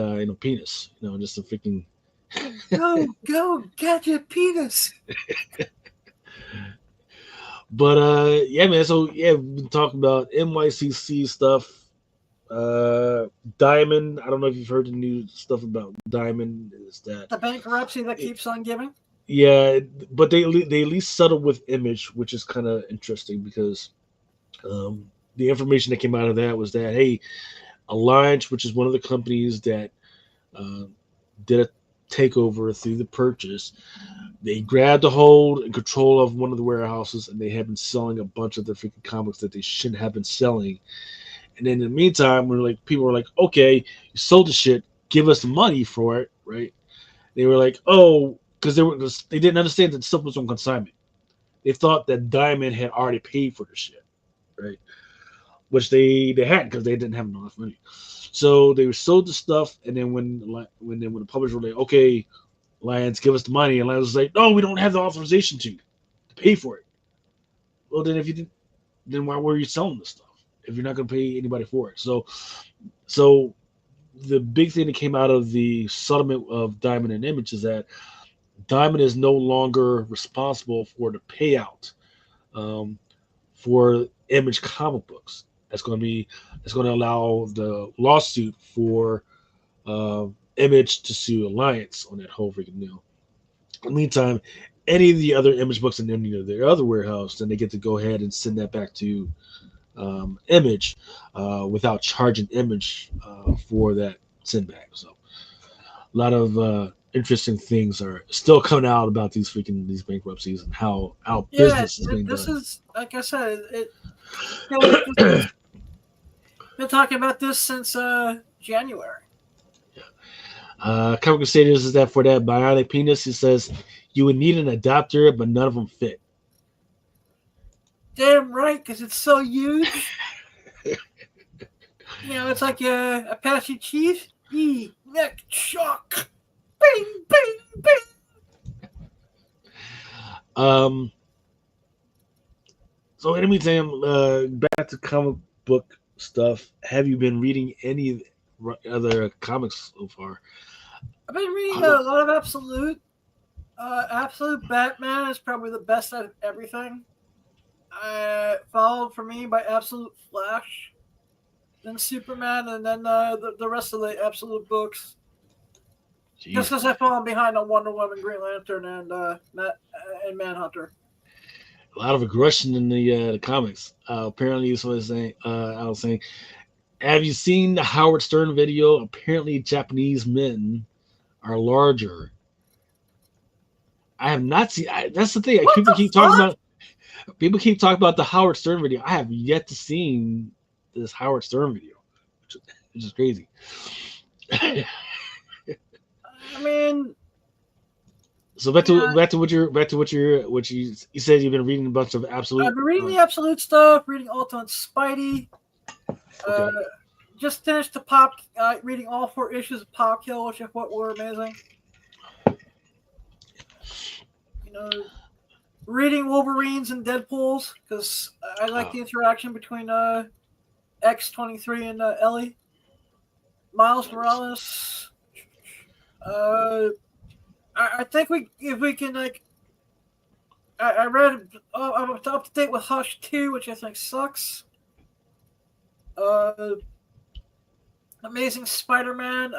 penis. Just a freaking. Go, get your penis. But yeah, man. So yeah, we've been talking about NYCC stuff. Diamond. I don't know if you've heard the new stuff about Diamond. Is that the bankruptcy that keeps on giving? Yeah, but they at least settled with Image, which is kind of interesting because the information that came out of that was that, hey, Alliance, which is one of the companies that did a takeover through the purchase, they grabbed a hold and control of one of the warehouses, and they have been selling a bunch of the freaking comics that they shouldn't have been selling. And then in the meantime, people were like, okay, you sold the shit, give us the money for it, right? They were like, oh, because they didn't understand that stuff was on consignment. they thought that Diamond had already paid for the shit, right? Which they hadn't because they didn't have enough money. So they sold the stuff, and then when the publisher were like, okay, Lions, give us the money, and Lions was like, no, we don't have the authorization to pay for it. Well, then if you didn't, then why were you selling this stuff if you're not going to pay anybody for it? So the big thing that came out of the settlement of Diamond and Image is that Diamond is no longer responsible for the payout for Image comic books. That's going to allow the lawsuit for Image to sue Alliance on that whole freaking deal. In the meantime, any of the other Image books in any of their other warehouse, then they get to go ahead and send that back to Image without charging Image for that send back. So a lot of interesting things are still coming out about these bankruptcies and how business is being this done. is like I said, been talking about this since January. Comic Crusaders is that for that bionic penis. It says you would need an adapter, but none of them fit. Damn right, because it's so huge. It's like a Apache Chief. Neck shock. Bing, bing, bing. So in the meantime, back to comic book stuff. Have you been reading any other comics so far? I've been reading a lot of Absolute. Absolute Batman is probably the best out of everything. Followed for me by Absolute Flash, then Superman, and then the rest of the Absolute books. Jeez. Just because I've fallen behind on Wonder Woman, Green Lantern, and Manhunter. A lot of aggression in the comics. Apparently, so I was saying, have you seen the Howard Stern video? Apparently, Japanese men are larger. I have not seen. That's the thing. People keep talking about the Howard Stern video. I have yet to see this Howard Stern video, which is crazy. I mean, so back to what you said. You've been reading a bunch of Absolute. I've been reading the Absolute stuff, reading Ultimate Spidey. Okay. Just finished reading all 4 issues of Pop Kill, which I thought were amazing. Reading Wolverines and Deadpools because I like the interaction between X-23 and Ellie. Miles Morales. I think if we can I read. I'm up to date with Hush 2, which I think sucks. Amazing Spider-Man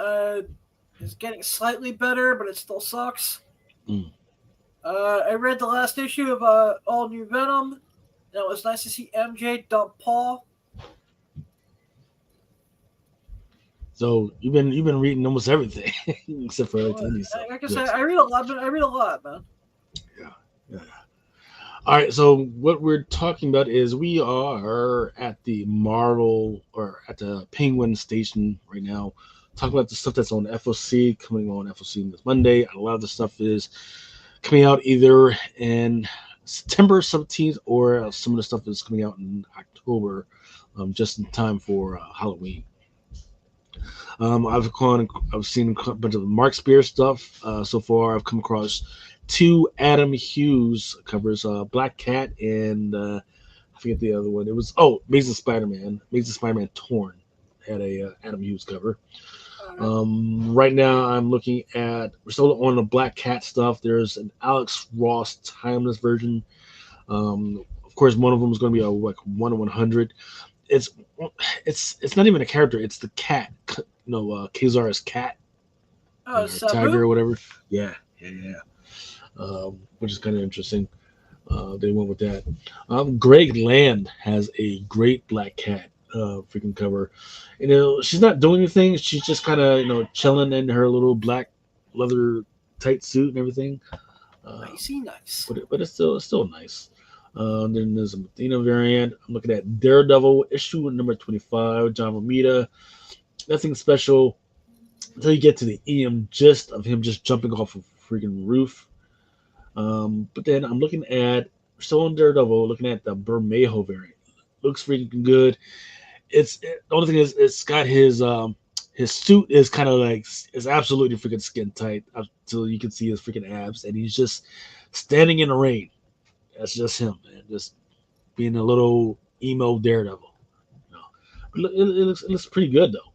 is getting slightly better, but it still sucks. I read the last issue of All New Venom. And it was nice to see MJ dump Paul. So you've been reading almost everything except for TV stuff. Like I said, I read a lot, man. Yeah. All right, so what we're talking about is we are at the Marvel or at the Penguin Station right now, talking about the stuff that's on FOC, coming on FOC this Monday. A lot of the stuff is coming out either in September 17th or some of the stuff is coming out in October, just in time for Halloween. I've seen a bunch of Mark Spear stuff so far. I've come across 2 Adam Hughes covers, Black Cat and I forget the other one. It was Amazing Spider-Man Torn had a Adam Hughes cover. Right now I'm looking at, we're still on the Black Cat stuff. There's an Alex Ross timeless version. Of course, one of them is going to be a 1/100. It's not even a character. It's the cat. Kazar's cat, or tiger or whatever. Yeah. Which is kind of interesting. They went with that. Greg Land has a great Black Cat freaking cover. She's not doing anything. She's just kind of chilling in her little black leather tight suit and everything. Nice. But it's still nice. Then there's a Mathena variant. I'm looking at Daredevil issue number 25. John Romita. Nothing special until you get to the EM gist of him just jumping off a freaking roof. But then I'm looking at still on Daredevil, looking at the Bermejo variant. Looks freaking good. The only thing is it's got his suit is kind of like is absolutely freaking skin tight up till you can see his freaking abs, and he's just standing in the rain. That's just him, man. Just being a little emo Daredevil. You know. It looks pretty good though.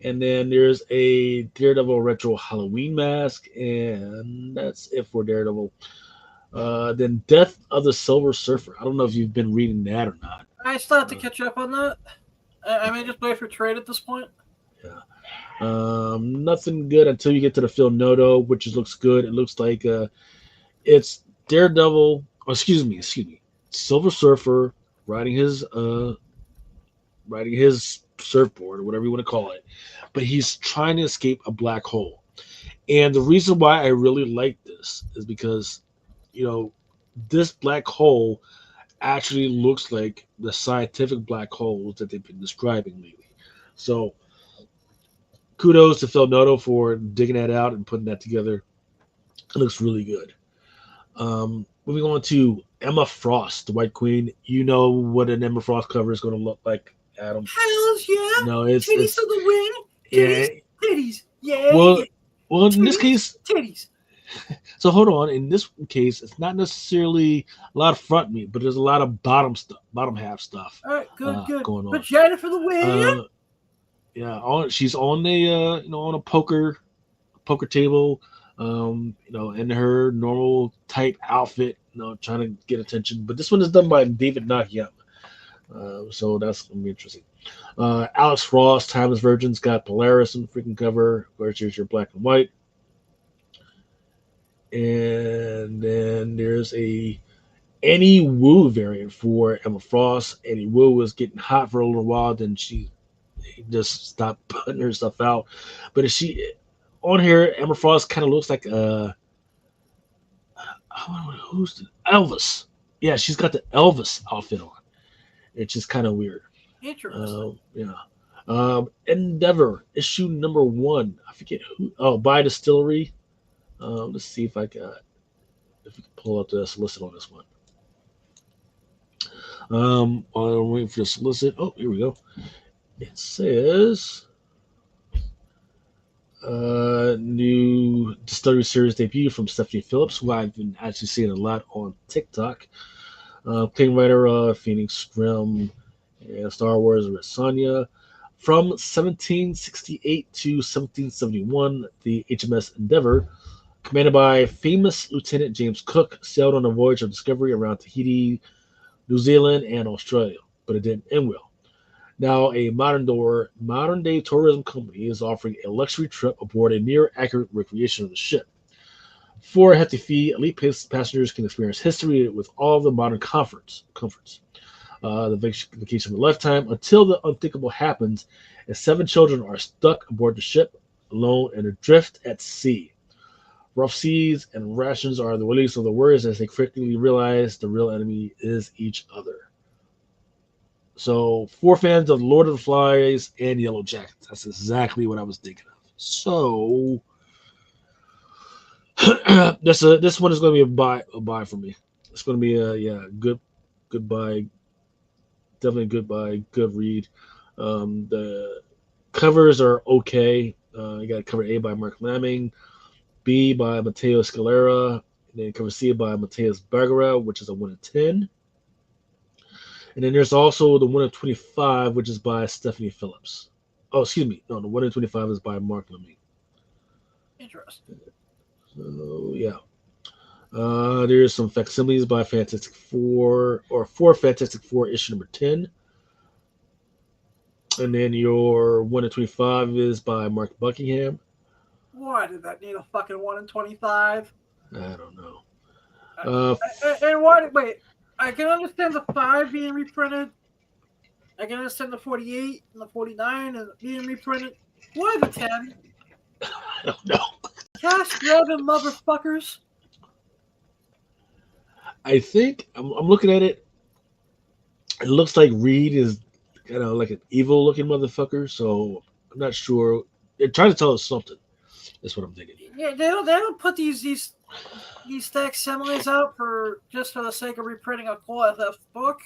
And then there's a Daredevil retro Halloween mask, and that's it for Daredevil. Then Death of the Silver Surfer. I don't know if you've been reading that or not. I still have to catch up on that. I may just wait for trade at this point. Yeah. Nothing good until you get to the Phil Noto, which looks good. It looks like it's Daredevil. Oh, excuse me. Silver Surfer riding his surfboard or whatever you want to call it, but he's trying to escape a black hole. And the reason why I really like this is because, this black hole actually looks like the scientific black holes that they've been describing lately. So kudos to Phil Noto for digging that out and putting that together. It looks really good. Moving on to Emma Frost, the White Queen. You know what an Emma Frost cover is going to look like, Adam. Hells yeah! No, it's titties to the wing. Titties, yeah. titties. Yeah. Well, in this Titties, case, titties. so hold on. In this case, it's not necessarily a lot of front meat, but there's a lot of bottom half stuff. All right, good. Going on. Vagina for the win. Yeah, she's on the on a poker table, in her normal tight outfit, trying to get attention. But this one is done by David Nakayama, so that's gonna be interesting. Alex Ross, Timeless Virgin's got Polaris on the freaking cover, where here's your black and white. And then there's a Annie Wu variant for Emma Frost. Annie Wu was getting hot for a little while, then she just stopped putting her stuff out. But if she on here, Emma Frost kind of looks like who's Elvis? Yeah, she's got the Elvis outfit on. It's just kind of weird. Interesting. Endeavor issue number 1. I forget who. Oh, by Distillery. Let's see if we can pull up the solicit on this one. I'm waiting for the solicit. Oh, here we go. It says new Distillery series debut from Stephanie Phillips, who I've been actually seeing a lot on TikTok. King writer Phoenix Grim and Star Wars Red Sonja. From 1768 to 1771, the HMS Endeavour, commanded by famous Lieutenant James Cook, sailed on a voyage of discovery around Tahiti, New Zealand, and Australia, but it didn't end well. Now, a modern-day tourism company is offering a luxury trip aboard a near-accurate recreation of the ship. For a hefty fee, elite passengers can experience history with all the modern comforts. The vacation of a lifetime until the unthinkable happens, and 7 children are stuck aboard the ship, alone and adrift at sea. Rough seas and rations are the release of the worries as they quickly realize the real enemy is each other. So, for fans of Lord of the Flies and Yellow Jackets, that's exactly what I was thinking of. So, this one is going to be a buy for me. It's going to be a good buy, definitely good buy, good read. The covers are okay. You got cover A by Mark Lamming, B by Matteo Scalera, and then cover C by Mateus Bergera, which is a 1 of 10. And then there's also the 1 of 25, which is by Stephanie Phillips. Oh, excuse me. No, the 1 of 25 is by Mark Lamming. Interesting. So, yeah. There's some facsimiles by Fantastic Four, or for Fantastic Four issue number 10. And then your 1 of 25 is by Mark Buckingham. Why did that need a fucking 1 in 25? I don't know. And why? Wait, I can understand the 5 being reprinted. I can understand the 48 and the 49 and being reprinted. Why the 10? I don't know. Cash grabbing motherfuckers. I think I'm looking at it. It looks like Reed is kind of like an evil looking motherfucker. So I'm not sure. They're trying to tell us something. That's what I'm thinking. Yeah, they don't put these he stacks similes out for the sake of reprinting a cool FF book.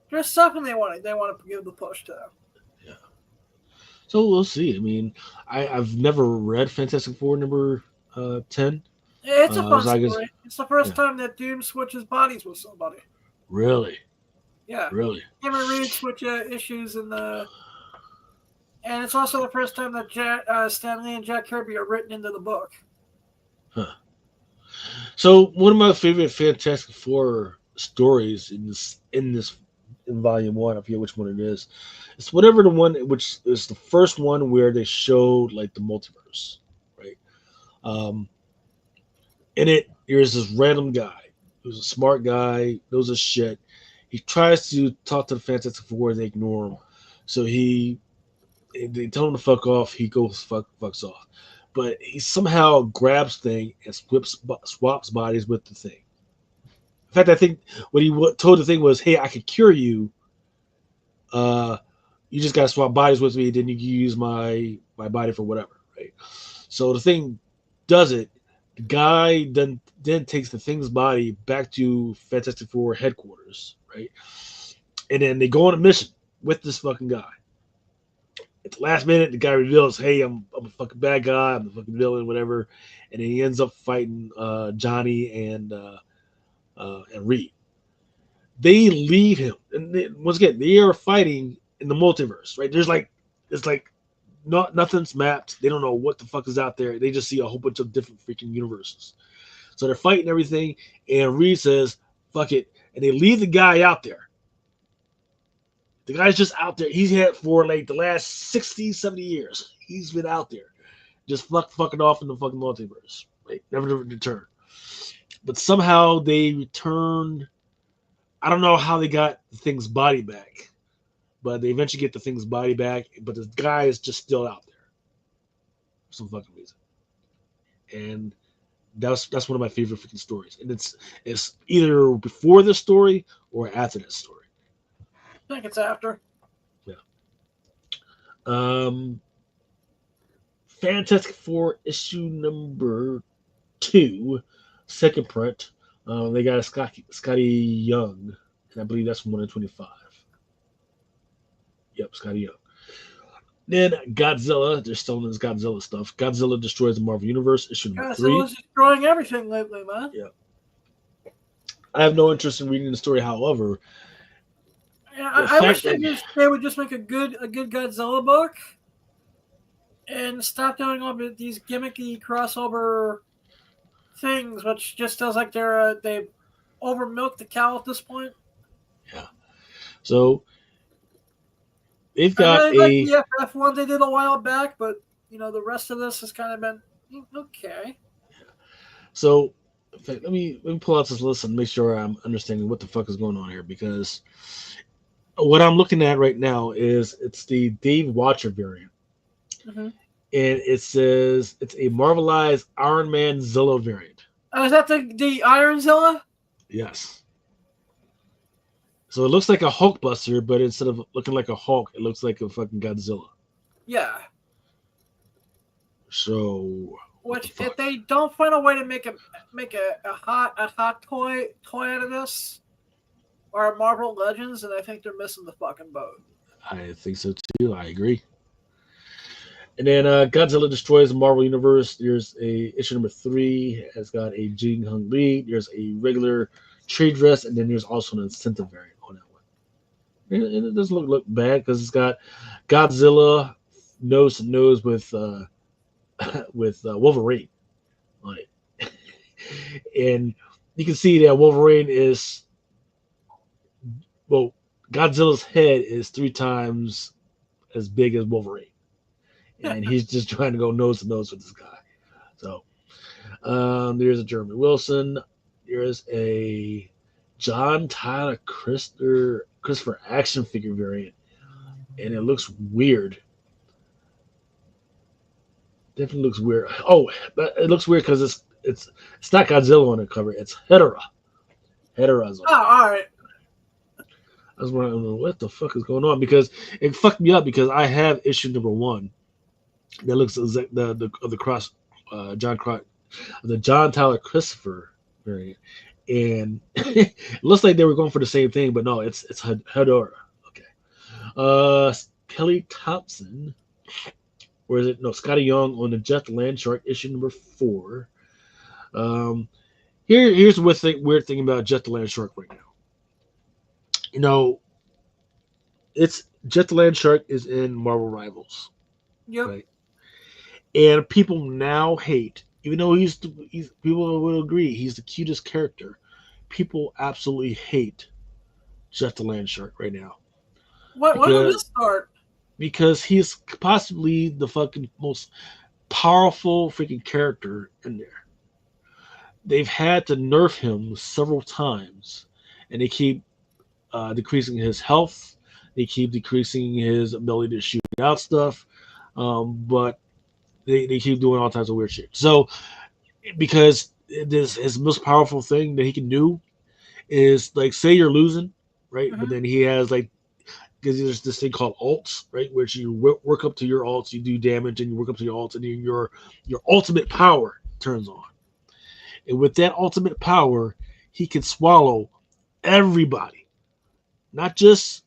There's something they want to give the push to. Yeah. So we'll see. I mean, I've never read Fantastic Four number 10. It's a fun so I guess- story. It's the first yeah. time that Doom switches bodies with somebody. Really? Yeah. Really? Him and Reed switch issues in the. And it's also the first time that Stan Lee and Jack Kirby are written into the book. Huh. So one of my favorite Fantastic Four stories in volume 1, I forget which one it is. It's whatever the one which is the first one where they showed like the multiverse, right? In it, there's this random guy who's a smart guy, knows his shit. He tries to talk to the Fantastic Four, and they ignore him. So they tell him to fuck off. He goes fucks off, but he somehow grabs thing and swaps bodies with the thing. In fact, I think what he told the thing was, "Hey, I could cure you. You just gotta swap bodies with me. Then you can use my body for whatever." Right. So the thing does it. The guy then takes the thing's body back to Fantastic Four headquarters, right? And then they go on a mission with this fucking guy. At the last minute, the guy reveals, "Hey, I'm a fucking bad guy. I'm the fucking villain, whatever." And then he ends up fighting Johnny and Reed. They leave him, and once again, they are fighting in the multiverse, right? It's like nothing's mapped. They don't know what the fuck is out there. They just see a whole bunch of different freaking universes. So they're fighting everything, and Reed says, "Fuck it," and they leave the guy out there. The guy's just out there. He's had for like the last 60, 70 years. He's been out there, just fucking off in the fucking multiverse, right? Never to return. But somehow they returned. I don't know how they got the thing's body back, but they eventually get the thing's body back. But the guy is just still out there for some fucking reason. And that's one of my favorite freaking stories. And it's either before this story or after this story. I think it's after. Yeah. Fantastic Four issue number 2, second print. They got a Scotty Young, and I believe that's from 125. Yep, Scotty Young. Then Godzilla, they're still in this Godzilla stuff. Godzilla Destroys the Marvel Universe, issue number 3. Godzilla's destroying everything lately, man. Yeah. I have no interest in reading the story, however. Yeah, I wish they would just make a good Godzilla book and stop doing all these gimmicky crossover things, which just feels like they've over milked the cow at this point. Yeah. So they've got I really like the FF one they did a while back, but the rest of this has kind of been okay. So in fact, let me pull out this list and make sure I'm understanding what the fuck is going on here, because what I'm looking at right now is it's the Dave Watcher variant. Mm-hmm. And it says it's a Marvelized Iron Man Zilla variant. Oh, is that the Iron Zilla? Yes. So it looks like a Hulkbuster, but instead of looking like a Hulk, it looks like a fucking Godzilla. Yeah. So which if they don't find a way to make a hot toy out of this, or Marvel Legends, then I think they're missing the fucking boat. I think so too. I agree. And then Godzilla Destroys the Marvel Universe. There's a issue number 3. It's got a Jing Hung Lee. There's a regular trade dress, and then there's also an incentive variant on that one. And it doesn't look bad because it's got Godzilla nose to nose with Wolverine on it, and you can see that Wolverine is. Well, Godzilla's head is 3 times as big as Wolverine. And he's just trying to go nose to nose with this guy. So there's a Jeremy Wilson. There's a John Tyler Christopher action figure variant. And it looks weird. Definitely looks weird. Oh, but it looks weird because it's not Godzilla on the cover. It's Hedorah. Hedorah's on it. Oh, all right. I was wondering what the fuck is going on, because it fucked me up because I have issue number 1 that looks like the cross John the John Tyler Christopher variant, and it looks like they were going for the same thing, but no, it's Hedora. Okay. Kelly Thompson, or is it no Scotty Young on the Jeff the Land Shark issue number 4. Here's the weird thing about Jeff the Land Shark right now. You know, it's Jeff the Land Shark is in Marvel Rivals, Yep. right? And people now hate, even though he's people will agree he's the cutest character. People absolutely hate Jeff the Land Shark right now When did this start? because he's possibly the fucking most powerful freaking character in there. They've had to nerf him several times, and they keep decreasing his health. They keep decreasing his ability to shoot out stuff, but they keep doing all types of weird shit. So, because this his most powerful thing that he can do is like say you're losing, right? But then he has like because there's this thing called ults, right? Which you work up to your ults, you do damage, and you work up to your ults, and then your ultimate power turns on. And with that ultimate power, he can swallow everybody, not just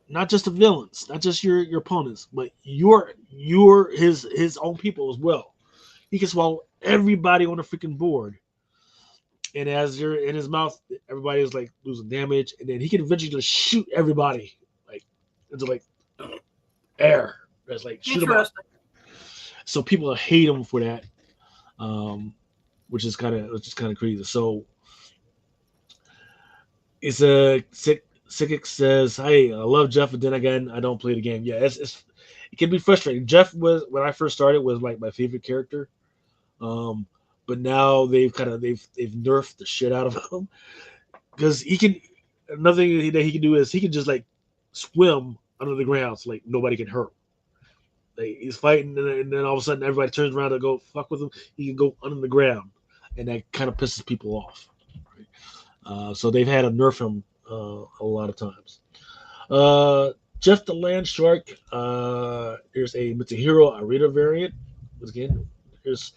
the villains, not just your opponents, but his own people as well. He can swallow everybody on the freaking board. And as you're in his mouth, everybody is like losing damage, and then he can eventually just shoot everybody like into like air. That's like shoot them out. Interesting. So people hate him for that, which is kind of crazy. So it's a Sikic says, "Hey, I love Jeff, but then again, I don't play the game." Yeah, it can be frustrating. Jeff was when I first started was like my favorite character, but now they've nerfed the shit out of him because he can. Another thing that he can do is he can just like swim under the ground, so like nobody can hurt him. Like he's fighting, and then all of a sudden everybody turns around to go fuck with him. He can go under the ground, and that kind of pisses people off. Right? So they've had to nerf him a lot of times. Jeff the Land Shark. There's a Mitsuhiro Arita variant. Once again, here's.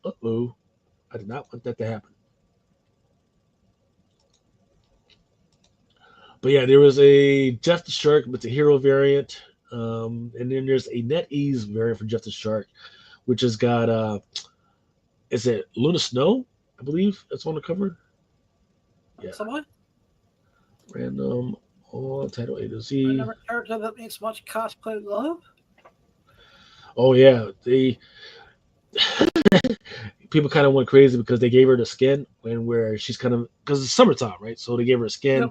I did not want that to happen. But yeah, there was a Jeff the Shark Mitsuhiro variant. And then there's a NetEase variant for Jeff the Shark, which has got is it Luna Snow? I believe that's on the cover. Yeah. Someone? Random all title A to Z. Another character that makes much cosplay love. Oh yeah, they people kind of went crazy because they gave her the skin and where she's kind of because it's summertime, right? So they gave her a skin,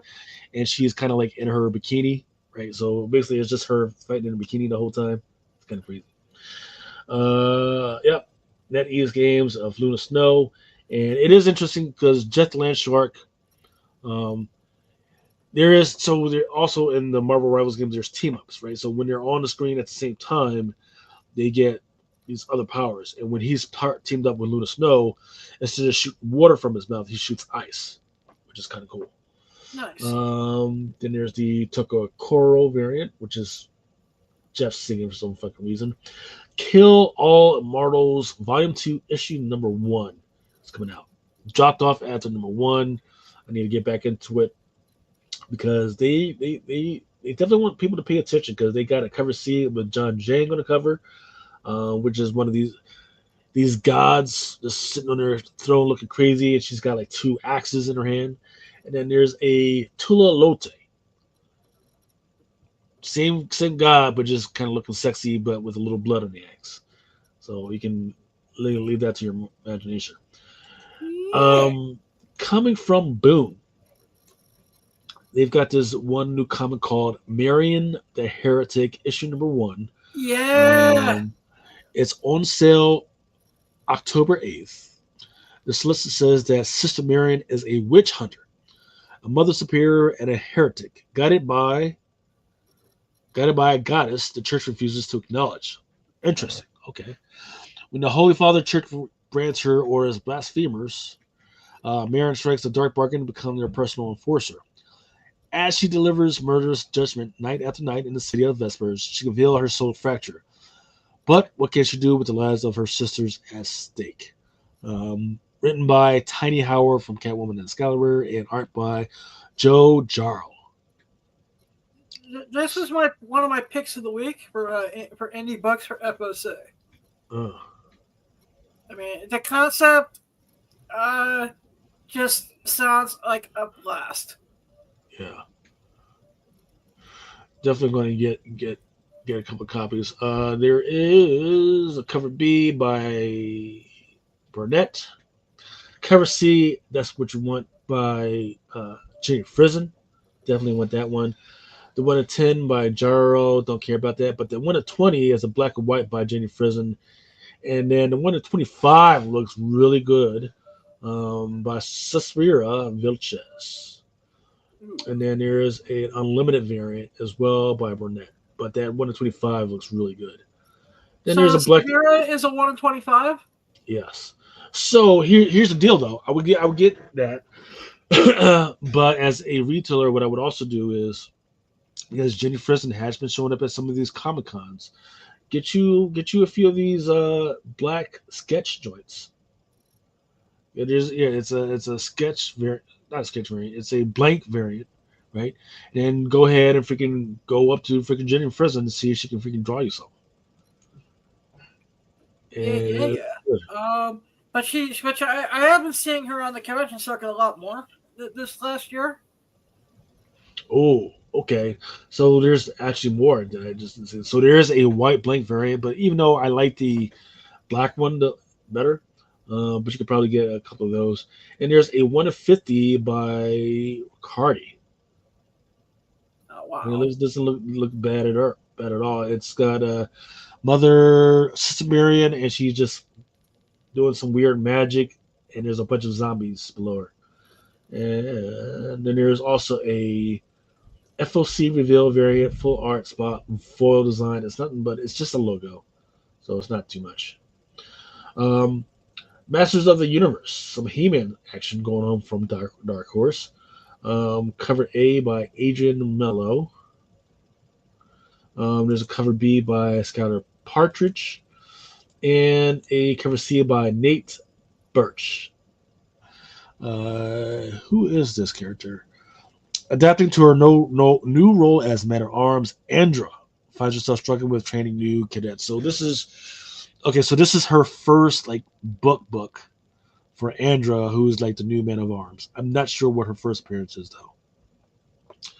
and she's kind of like in her bikini, right? So basically, it's just her fighting in a bikini the whole time. It's kind of crazy. Yep, NetEase games of Luna Snow, and it is interesting because Jeff the Land Shark. There also in the Marvel Rivals games there's team ups, right? So when they're on the screen at the same time, they get these other powers. And when he's teamed up with Luna Snow, instead of shooting water from his mouth, he shoots ice, which is kind of cool. Nice. Then there's the Tokokoro variant, which is Jeff singing for some fucking reason. Kill All Immortals Volume 2, Issue number 1. It's coming out. Dropped off after number 1. I need to get back into it because they definitely want people to pay attention because they got a cover C with John Jang on the cover, which is one of these gods just sitting on their throne looking crazy, and she's got like 2 axes in her hand. And then there's a Tula Lote. Same god, but just kind of looking sexy, but with a little blood on the axe. So you can leave that to your imagination. Coming from Boom, they've got this one new comic called Marion the Heretic, issue number 1. Yeah. It's on sale October 8th. The solicit says that Sister Marion is a witch hunter, a mother superior, and a heretic, guided by a goddess the church refuses to acknowledge. Interesting. Okay. When the Holy Father Church brands her or as blasphemers, Marion strikes a dark bargain to become their personal enforcer. As she delivers murderous judgment night after night in the city of Vespers, she can feel her soul fracture. But what can she do with the lives of her sisters at stake? Written by Tiny Howard from Catwoman and Excalibur, and art by Joe Jarl. This is one of my picks of the week for indie books for FOC. Uh, I mean, the concept just sounds like a blast. yeah, definitely going to get a couple copies. There is a cover B by Burnett. Cover C, That's What You Want by Jenny Frizen. Definitely want that one. The 1 of 10 by Jaro, don't care about that. But the 1 of 20 is a black and white by Jenny Frizen. And then the 1 of 25 looks really good by Suspira Vilches. And then there is an unlimited variant as well by Burnett. But that 1 of 25 looks really good. Then so there's a black. Suspira is a 1 in 25? Yes. So here's the deal, though. I would get that, but as a retailer, what I would also do is, because Jenny Frizen has been showing up at some of these Comic Cons, get you a few of these black sketch joints. It's a sketch variant, not a sketch variant. It's a blank variant, right? And go ahead and freaking go up to freaking Jenny Frizen and see if she can freaking draw you something. Yeah. But I have been seeing her on the convention circuit a lot more this last year. Oh, okay. So there's actually more that I just didn't see. So there is a white blank variant, but even though I like the black one better, but you could probably get a couple of those. And there's a 1 of 50 by Cardi. Oh wow! I mean, it doesn't look bad at all. It's got a mother, Sister Marion, and she's just doing some weird magic, and there's a bunch of zombies below her. And then there's also a FOC reveal variant, full art spot, foil design. It's just a logo, so it's not too much. Masters of the Universe, some He-Man action going on from Dark Horse. Cover A by Adrian Mello. There's a cover B by Skylar Partridge, and a cover C by Nate Birch. Who is this character? Adapting to her new role as Man-at-Arms, Andra finds herself struggling with training new cadets. So this is her first book for Andra, who's like the new Man-at-Arms. I'm not sure what her first appearance is though.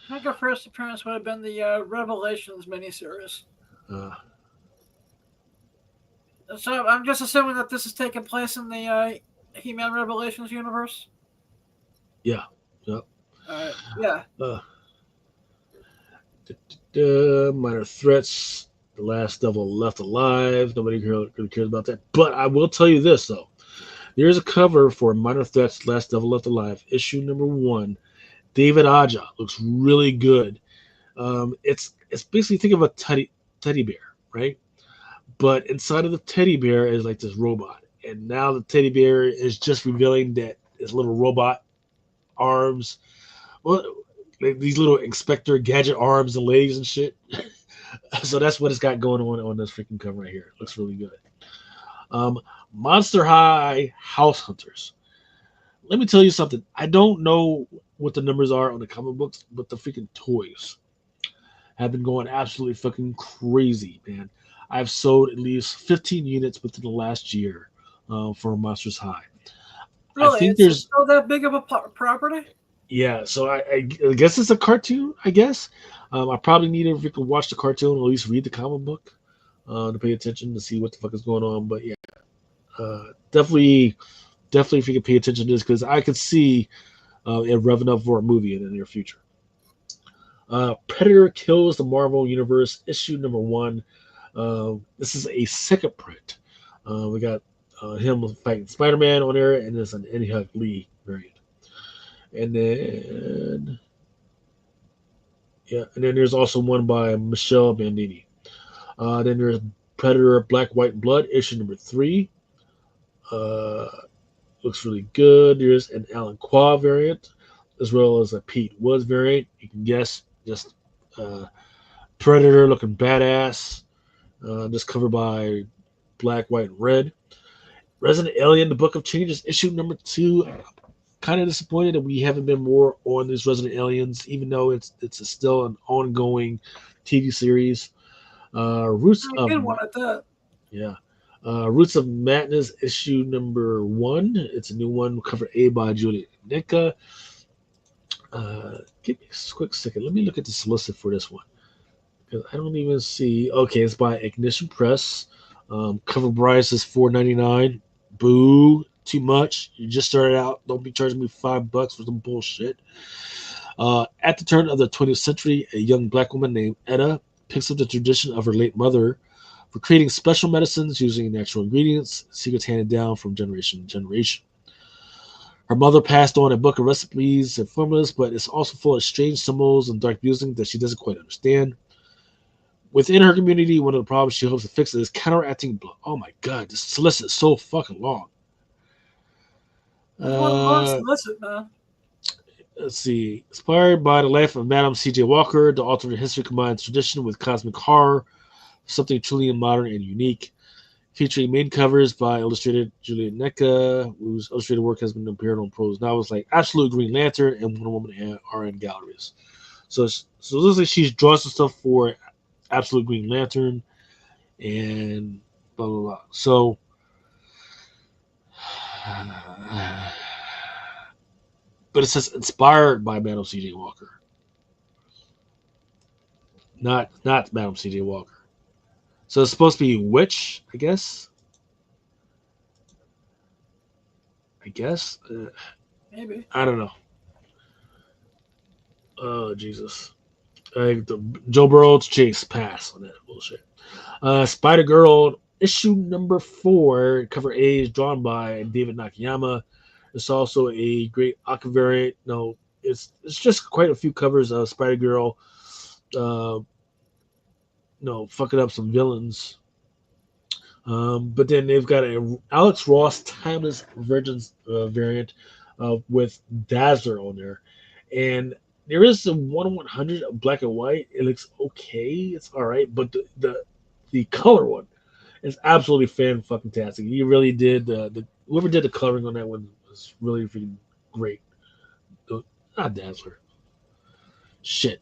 I think her first appearance would have been the Revelations miniseries. So I'm just assuming that this is taking place in the He-Man Revelations universe. Yeah. Yep. Yeah. Minor Threats, The Last Devil Left Alive. Nobody really cares about that. But I will tell you this, though. There's a cover for Minor Threats, Last Devil Left Alive, issue number 1. David Aja looks really good. It's basically, think of a teddy bear, right? But inside of the teddy bear is like this robot. And now the teddy bear is just revealing that his little robot arms, well, like these little Inspector Gadget arms and legs and shit. So that's what it's got going on this freaking cover right here. It looks really good. Monster High House Hunters. Let me tell you something. I don't know what the numbers are on the comic books, but the freaking toys have been going absolutely fucking crazy, man. I've sold at least 15 units within the last year for Monsters High. Really? I think there's still that big of a property? Yeah, so I guess it's a cartoon, I guess. I probably need to, if you can watch the cartoon, or at least read the comic book to pay attention to see what the fuck is going on. But yeah, definitely if you can pay attention to this, because I could see it revving up for a movie in the near future. Predator Kills the Marvel Universe, issue number 1. This is a second print. We got him fighting Spider-Man on there, and there's an Eddie Huck Lee variant. And then there's also one by Michelle Bandini. Then there's Predator Black White Blood, issue number 3. Looks really good. There's an Alan Qua variant, as well as a Pete Woods variant. You can guess, just Predator looking badass. Just covered by Black, White, and Red. Resident Alien: The Book of Changes, issue number 2. Kind of disappointed that we haven't been more on these Resident Aliens, even though it's still an ongoing TV series. Roots A of good one at that. Yeah. Roots of Madness, issue number 1. It's a new one, cover A by Julia Nika. Give me a quick second. Let me look at the solicit for this one. Because I don't even see. Okay, it's by Ignition Press. Cover price is $4.99. Boo. Too much. You just started out. Don't be charging me $5 for some bullshit. At the turn of the 20th century, a young black woman named Etta picks up the tradition of her late mother for creating special medicines using natural ingredients, secrets handed down from generation to generation. Her mother passed on a book of recipes and formulas, but it's also full of strange symbols and dark music that she doesn't quite understand. Within her community, one of the problems she hopes to fix is counteracting blood. Oh my god, this solicit is so fucking long. It's one of the most solicit, man. Let's see. Inspired by the life of Madame C.J. Walker, the alternate history combines tradition with cosmic horror, something truly modern and unique. Featuring main covers by illustrator Julia Nika, whose illustrated work has been appeared on prose novels like Absolute Green Lantern and Wonder Woman are in galleries. So it looks like she's drawn some stuff for Absolute Green Lantern and blah blah blah. So but it says inspired by Madame C.J. Walker. Not Madame C.J. Walker. So it's supposed to be witch, I guess. Maybe. I don't know. Oh Jesus! Joe Burrow's chase pass on that bullshit. Spider Girl issue number 4, cover A is drawn by David Nakayama. It's also a great Aqua variant. No, it's just quite a few covers of Spider Girl. Fucking up some villains. But then they've got a Alex Ross Timeless Virgins variant with Dazzler on there, and there is a 1/100 of black and white. It looks okay, it's all right, but the color one is absolutely fan fucking tastic. You really did whoever did the coloring on that one was really freaking great. Not Dazzler. Shit.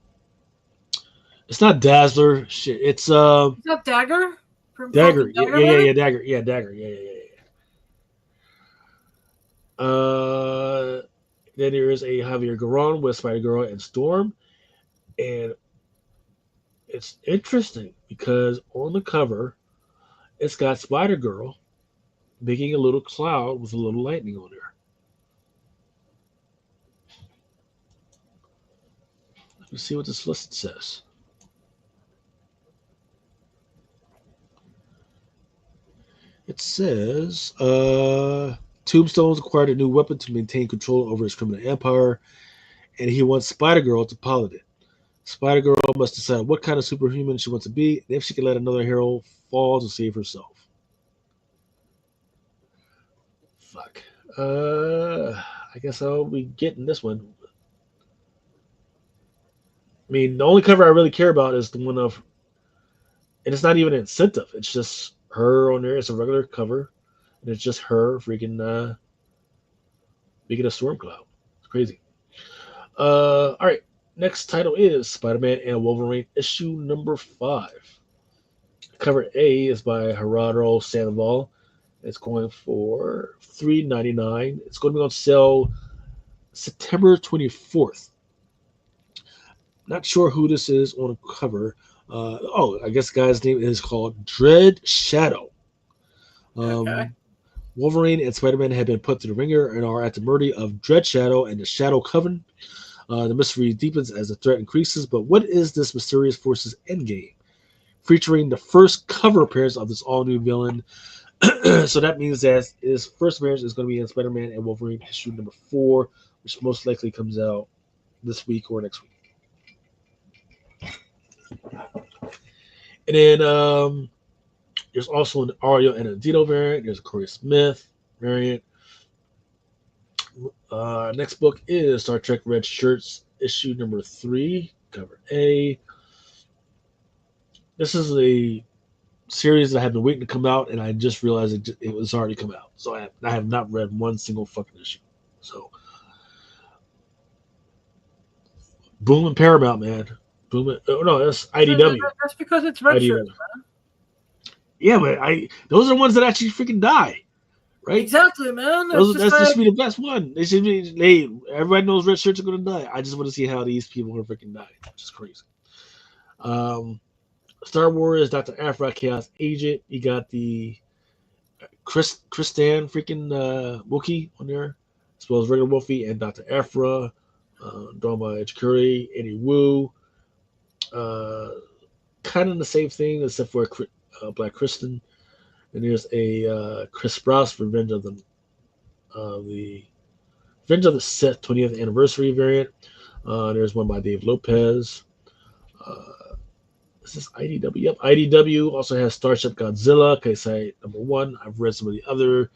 It's not Dazzler. Shit. It's Is that Dagger? From Dagger. fucking Yeah, Man? Dagger. Yeah, Dagger. Yeah. Then there is a Javier Garron with Spider Girl and Storm, and it's interesting because on the cover, it's got Spider Girl making a little cloud with a little lightning on there. Let me see what this list says. It says, Tombstone's acquired a new weapon to maintain control over his criminal empire, and he wants Spider-Girl to pilot it. Spider-Girl must decide what kind of superhuman she wants to be, and if she can let another hero fall to save herself. Fuck. I guess I'll be getting this one. I mean, the only cover I really care about is the one of, and it's not even an incentive. It's just her on there. It's a regular cover, and it's just her freaking making a storm cloud. It's crazy. All right. Next title is Spider-Man and Wolverine issue number 5. Cover A is by Gerardo Sandoval. It's going for $3.99. It's going to be on sale September 24th. Not sure who this is on the cover. I guess the guy's name is called Dread Shadow. Okay. Wolverine and Spider-Man have been put to the ringer and are at the mercy of Dread Shadow and the Shadow Coven. The mystery deepens as the threat increases, but what is this mysterious force's endgame? Featuring the first cover appearance of this all-new villain. So that means that his first appearance is going to be in Spider-Man and Wolverine issue number 4, which most likely comes out this week or next week. And then there's also an Ario and Andino variant. There's a Corey Smith variant. Next book is Star Trek Red Shirts, issue number 3, cover A. This is a series that I have been waiting to come out, and I just realized it was already come out. So I have not read one single fucking issue. So Boom and Paramount, man. Boom. Oh no, that's IDW. That's because it's red shirts. IDW. Yeah, but those are the ones that actually freaking die, right? Exactly, man. That's should be the best one. They should be. Everybody knows red shirts are gonna die. I just want to see how these people are freaking die. Which is crazy. Star Wars, Dr. Aphra, Chaos Agent. You got the Kristan freaking Wookiee on there, as well as regular Wolfie and Dr. Aphra, drawn by Chikuri, Eddie Wu. Kind of the same thing except for Black Kristen. And there's a Chris Sprouse Revenge of the Sith 20th anniversary variant. There's one by Dave Lopez. This is IDW. Yep, IDW also has Starship Godzilla. Kaisai #1. I've read some of the other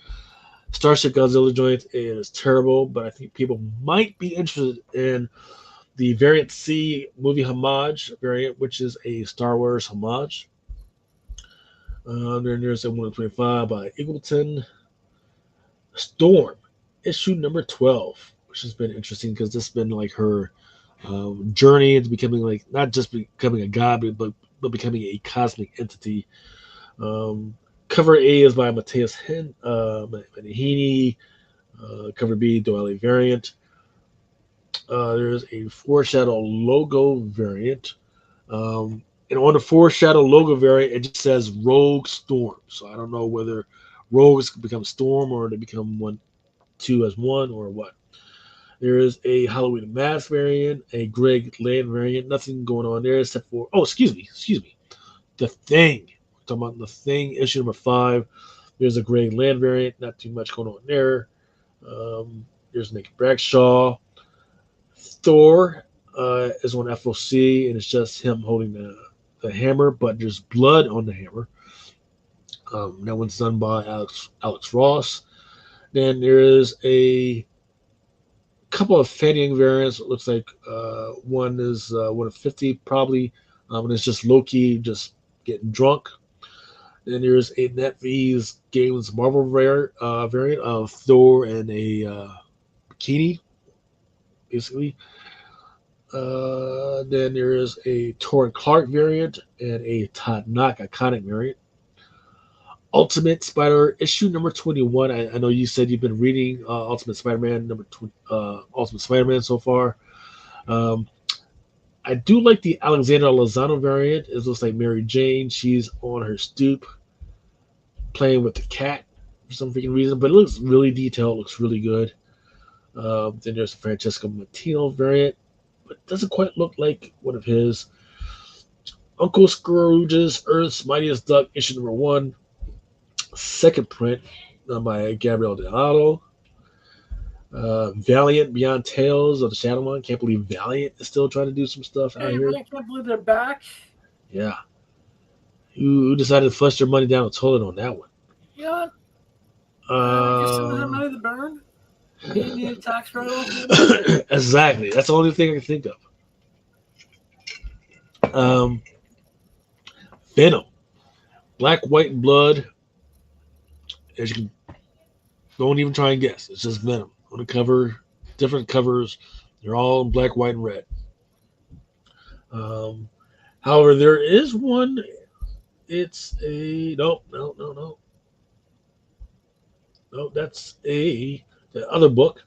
Starship Godzilla joints. It is terrible, but I think people might be interested in the Variant C movie homage variant, which is a Star Wars homage. Then there's a 125 by Eagleton. Storm, issue number 12, which has been interesting because this has been like her journey into becoming like not just becoming a god, but becoming a cosmic entity. Cover A is by Matthias Manahini. Cover B, Doyle variant. There's a foreshadow logo variant. And on the foreshadow logo variant, it just says Rogue Storm. So I don't know whether Rogues become Storm or they become two as one or what. There is a Halloween Mask variant, a Greg Land variant. Nothing going on there except for excuse me. The Thing. We're talking about The Thing, issue number 5. There's a Greg Land variant. Not too much going on there. There's Nick Bradshaw. Thor is on FOC, and it's just him holding the hammer, but there's blood on the hammer. That one's done by Alex Ross. Then there is a couple of Fanning variants. It looks like one is 1 of 50 probably, and it's just Loki just getting drunk. Then there's a NetV's Games Marvel variant of Thor and a bikini, basically. Then there is a Torrin Clark variant and a Todd Knock iconic variant. Ultimate Spider issue number 21. I know you said you've been reading Ultimate Spider-Man Ultimate Spider-Man so far. I do like the Alexander Lozano variant. It looks like Mary Jane. She's on her stoop playing with the cat for some freaking reason, but it looks really detailed. Looks really good. Then there's the Francesco Martino variant, but it doesn't quite look like one of his. Uncle Scrooge's Earth's Mightiest Duck issue number 1. Second print done by Gabriel Delado. Valiant Beyond Tales of the Shadow One. Can't believe Valiant is still trying to do some stuff out here. I can't believe they're back. Yeah. Who decided to flush their money down the toilet on that one? You know what? I guess there was money to burn. You need a tax write-off. Exactly. That's the only thing I can think of. Venom. Black, White, and Blood. As you can, don't even try and guess. It's just Venom on the cover. Different covers. They're all in black, white, and red. However, there is one. It's a no. That's the other book.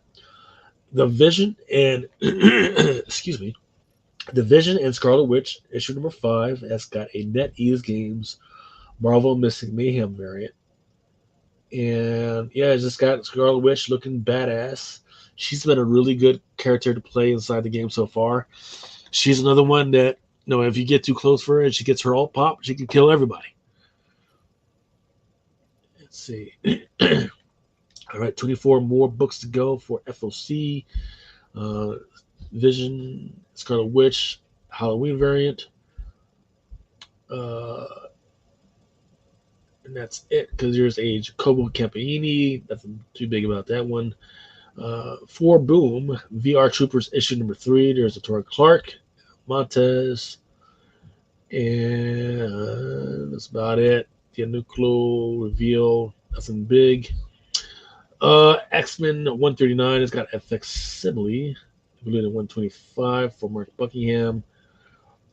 The Vision and excuse me, The Vision and Scarlet Witch issue number 5 has got a NetEase Games Marvel Mystic Mayhem variant. And yeah, it's just got Scarlet Witch looking badass. She's been a really good character to play inside the game so far. She's another one that, if you get too close for her and she gets her ult pop, she can kill everybody. Let's see. All right, 24 more books to go for FOC. Vision, Scarlet Witch, Halloween variant. And that's it, because there's a Jacobo Campagnini. Nothing too big about that one. For Boom, VR Troopers issue number 3. There's a Torrin Clark, Montez, and that's about it. the nuclear reveal. Nothing big. X-Men 139 has got FX Sibley. Included 125 for Mark Buckingham.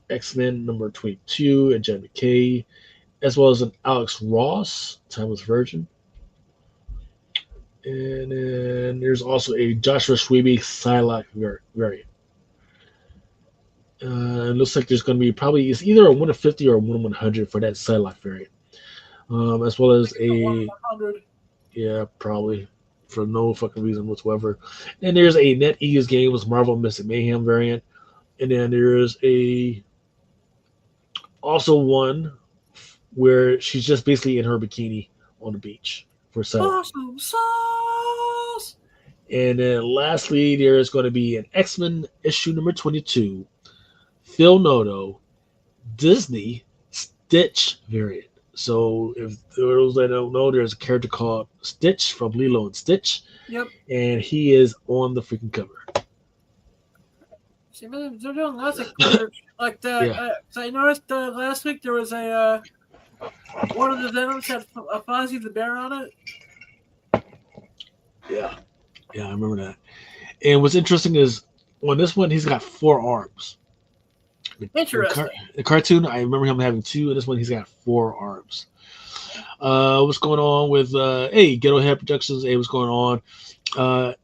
X-Men number 22 and Jen McKay, as well as an Alex Ross, Timeless Virgin. And then there's also a Joshua Schwebe Psylocke variant. It looks like there's going to be probably it's either a 1 of 50 or a 1 of 100 for that Psylocke variant, as well as a 100. yeah, probably for no fucking reason whatsoever. And there's a NetEase Games Marvel Mystic Mayhem variant, and then there's a also one where she's just basically in her bikini on the beach for Psylocke. Awesome sauce. And then lastly, there is going to be an X-Men issue number 22, Phil Noto, Disney Stitch variant. So if those that don't know, there's a character called Stitch from Lilo and Stitch. Yep. And he is on the freaking cover. See, they're doing lots of cool like that. Yeah. So I noticed last week there was a one of the Venoms had a Fozzie the Bear on it. Yeah, I remember that. And what's interesting is on this one, he's got 4 arms. Interesting. The cartoon, I remember him having 2, and this one he's got 4 arms. What's going on with Ghetto Head Productions? Hey, what's going on?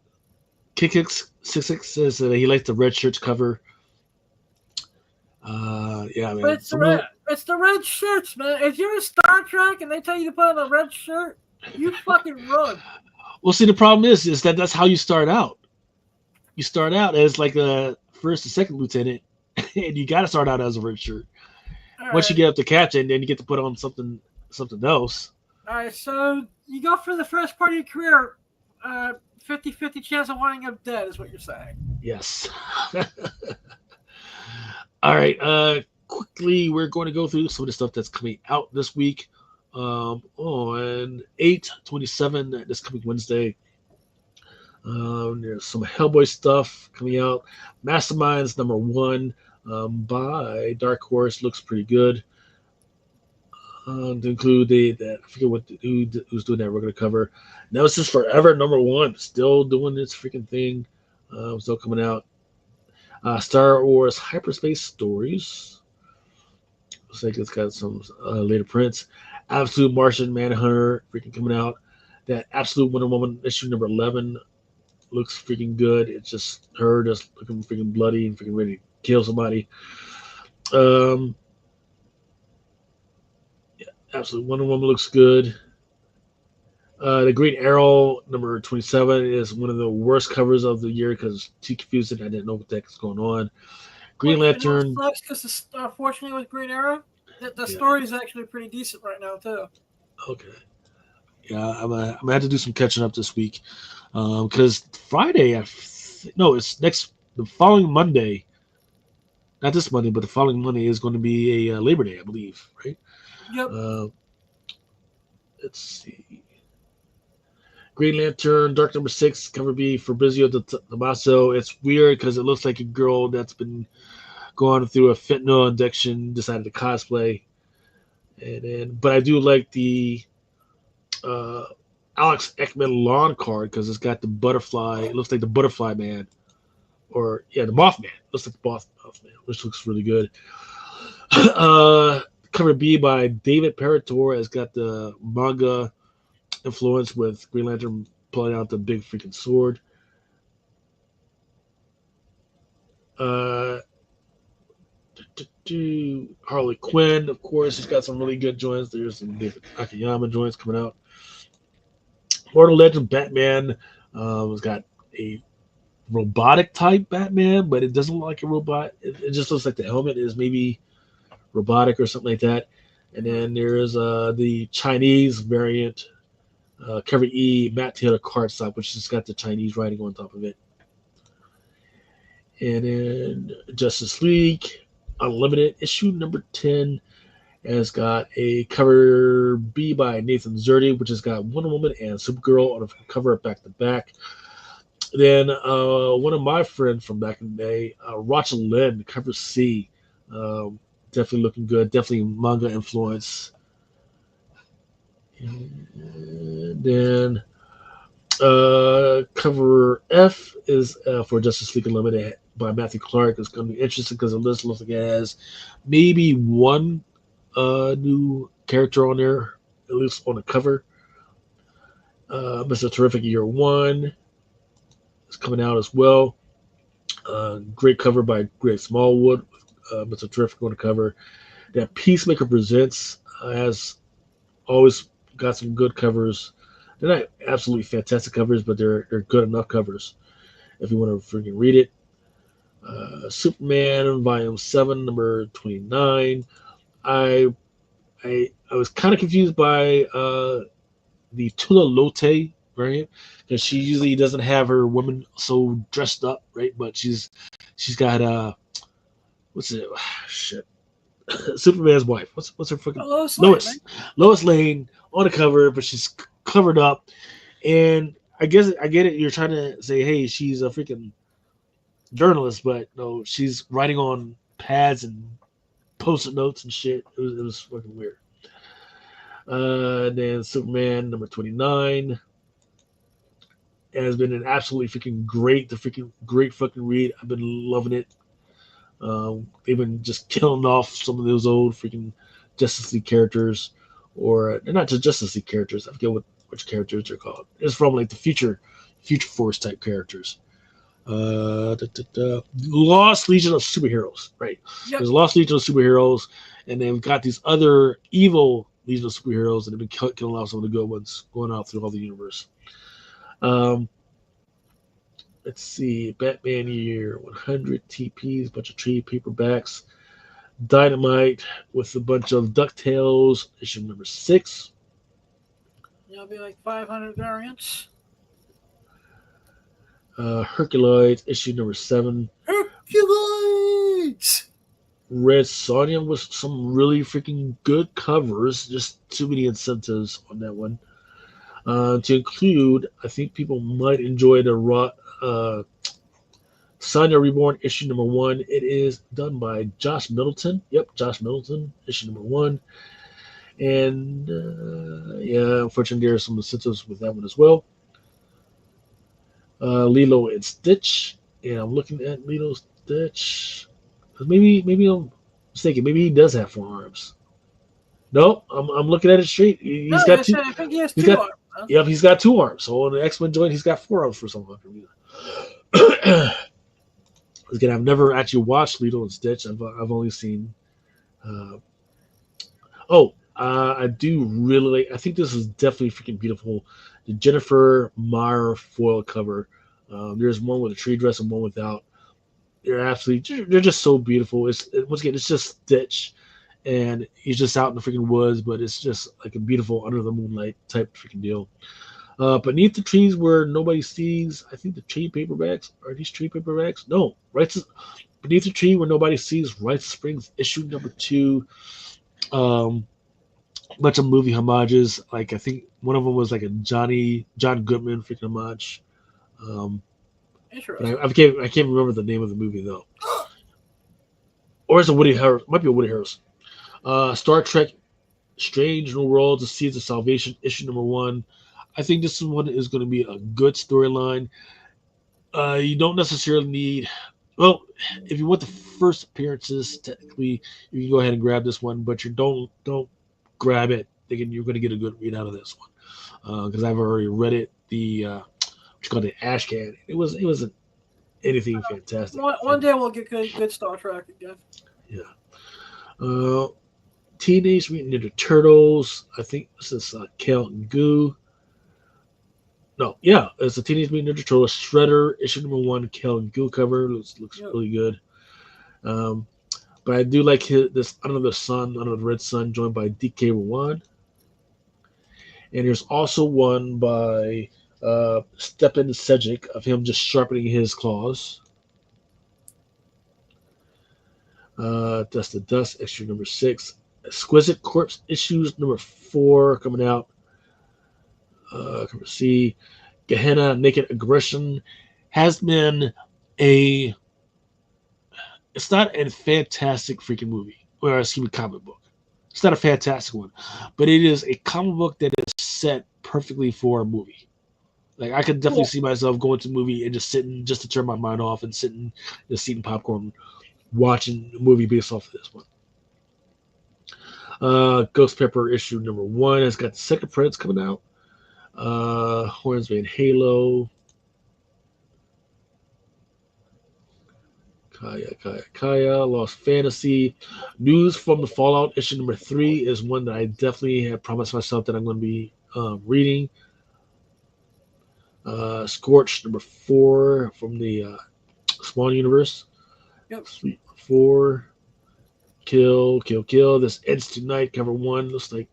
Kick66 says that he likes the red shirts cover. Yeah, man. But it's the red shirts, man. If you're in Star Trek and they tell you to put on a red shirt, you fucking run. Well, see, the problem is that that's how you start out. You start out as like a first or second lieutenant, and you got to start out as a red shirt. Once you get up to captain, then you get to put on something else. All right, so you go for the first part of your career, 50-50 chance of winding up dead is what you're saying. Yes. All right. Quickly, we're going to go through some of the stuff that's coming out this week. On 8/27, this coming Wednesday. There's some Hellboy stuff coming out. Masterminds number 1 by Dark Horse looks pretty good. To include I forget who's doing that. We're going to cover. Nemesis Forever number 1, still doing its freaking thing. Still coming out. Star Wars Hyperspace Stories. Looks like it's got some later prints. Absolute Martian Manhunter freaking coming out. That Absolute Wonder Woman issue number 11 looks freaking good. It's just her just looking freaking bloody and freaking ready to kill somebody. Absolute Wonder Woman looks good. The Green Arrow number 27 is one of the worst covers of the year because it's too confusing. I didn't know what the heck is going on. Green Lantern. Because unfortunately with Green Arrow, the story is actually pretty decent right now too. Okay. Yeah, I'm gonna have to do some catching up this week because Friday. It's the following Monday. Not this Monday, but the following Monday is going to be a Labor Day, I believe, right? Yep. Let's see. Green Lantern, Dark number 6, cover B, Fabrizio Damaso. It's weird because it looks like a girl that's been going through a fentanyl addiction decided to cosplay. But I do like the Alex Ekman lawn card because it's got the butterfly. It looks like the Butterfly Man. Or, the Mothman. Looks like the Mothman, which looks really good. Cover B by David Parator has got the manga influence with Green Lantern pulling out the big freaking sword. Harley Quinn, of course, has got some really good joints. There's some David Akiyama joints coming out. Mortal Legend Batman has got a robotic type Batman, but it doesn't look like a robot. It just looks like the helmet is maybe robotic or something like that. And then there's the Chinese variant, cover E, Matt Taylor cardstock, which has got the Chinese writing on top of it. And then Justice League Unlimited issue number 10 has got a cover B by Nathan Zerdy, which has got Wonder Woman and Supergirl on the cover back to back. Then one of my friends from back in the day, Rachel Lynn, cover C, definitely looking good, definitely manga influence. And then cover F is for Justice League Unlimited by Matthew Clark. It's going to be interesting because the list looks like it has maybe one new character on there, at least on the cover. Mr. Terrific Year One is coming out as well. Great cover by Greg Smallwood. Mr. Terrific on the cover. That Peacemaker Presents has always got some good covers. They're not absolutely fantastic covers, but they're good enough covers if you want to freaking read it. Superman Volume 7, number 29. I was kind of confused by the Tula Lote variant because she usually doesn't have her women so dressed up, right? But she's got what's it? Shit. Superman's wife. What's her fucking Lois Lane on the cover, but she's covered up. And I guess I get it. You're trying to say, hey, she's a freaking journalist, but no, she's writing on pads and post-it notes and shit. It was fucking weird. Then Superman number 29 has been an absolutely freaking great fucking read. I've been loving it. They've been just killing off some of those old freaking Justice League characters, or they're not just Justice League characters. I forget which characters they're called. It's from like the Future Force type characters. Lost Legion of Superheroes, right? Yep. There's Lost Legion of Superheroes, and they've got these other evil Legion of Superheroes that have been killing off some of the good ones going out through all the universe. Let's see, Batman Year 100 TPs, bunch of trade paperbacks, Dynamite with a bunch of DuckTales, issue number 6. It'll be like 500 variants. Herculoids, issue number 7. Herculoids! Red Sonja with some really freaking good covers. Just too many incentives on that one. To include, I think people might enjoy the Sonja Reborn issue number 1. It is done by Josh Middleton. Yep, Josh Middleton, issue number 1. And yeah, unfortunately, there are some incentives with that one as well. Lilo and Stitch, and I'm looking at Lilo and Stitch. Maybe I'm mistaken. Maybe he does have 4 arms. No, I'm looking at it straight. He's got 2. I think he has 2 arms. Huh? Yep, he's got 2 arms. So on the X-Men joint, he's got 4 arms for some reason. Again, I've never actually watched Lilo and Stitch. I've only seen. I do really like. I think this is definitely freaking beautiful. The Jennifer Meyer foil cover. There's one with a tree dress and one without. They're just so beautiful. Once again, it's just Stitch, and he's just out in the freaking woods, but it's just like a beautiful under the moonlight type freaking deal. Beneath the trees where nobody sees. I think the trade paperbacks are these trade paperbacks. No, Beneath the Tree Where Nobody Sees. Rites of Springs issue number 2. Bunch of movie homages. Like I think one of them was like a John Goodman freaking homage. But I can't remember the name of the movie though. Or is it Woody Harrelson? Might be a Woody Harrelson. Star Trek: Strange New Worlds: The Seeds of Salvation issue number 1. I think this one is going to be a good storyline. You don't necessarily need. Well, if you want the first appearances, technically you can go ahead and grab this one, but you don't grab it thinking you're going to get a good read out of this one, because I've already read it. The what you call it, Ashcan. It wasn't anything fantastic. One day we'll get good Star Trek again. Yeah. Teenage Mutant Ninja Turtles. I think this is Kale and Goo. No, yeah, it's a Teenage Mutant Ninja Turtles Shredder issue number 1. Kale and Goo cover looks really good. But I do like this Under the Red Sun, joined by DK Rawan. And there's also one by Stepan Sejic of him just sharpening his claws. Dust to Dust issue number 6. Exquisite Corpse issues number 4 coming out. Come see. Gehenna Naked Aggression has been it's not a fantastic freaking movie, or excuse me, comic book. It's not a fantastic one, but it is a comic book that is set perfectly for a movie. Like I could definitely see myself going to a movie and just sitting just to turn my mind off and sitting just eating popcorn, watching a movie based off of this one. Ghost Pepper issue number 1 has got the second prints coming out. Hornsby and Halo. Kaya, Lost Fantasy. News from the Fallout issue number 3 is one that I definitely have promised myself that I'm going to be reading. Scorch number 4 from the Spawn universe. Yep. Sweet 4. Kill. This ends tonight. Cover 1 looks like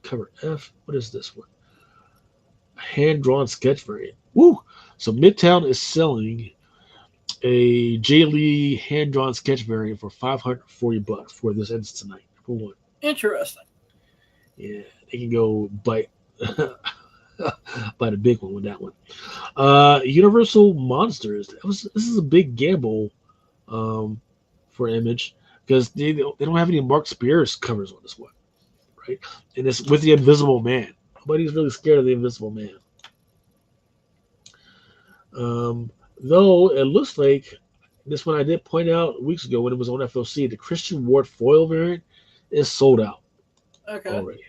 cover F. What is this one? A hand-drawn sketch variant. Woo! So Midtown is selling a J. Lee hand-drawn sketch variant for $540 for this ends tonight. Number 1. Interesting. Yeah, they can go bite a big one with that one. Universal Monsters. This is a big gamble for Image because they don't have any Mark Spears covers on this one, right? And it's with the Invisible Man. Nobody's really scared of the Invisible Man. Though it looks like this one I did point out weeks ago when it was on FOC, the Christian Ward foil variant is sold out already.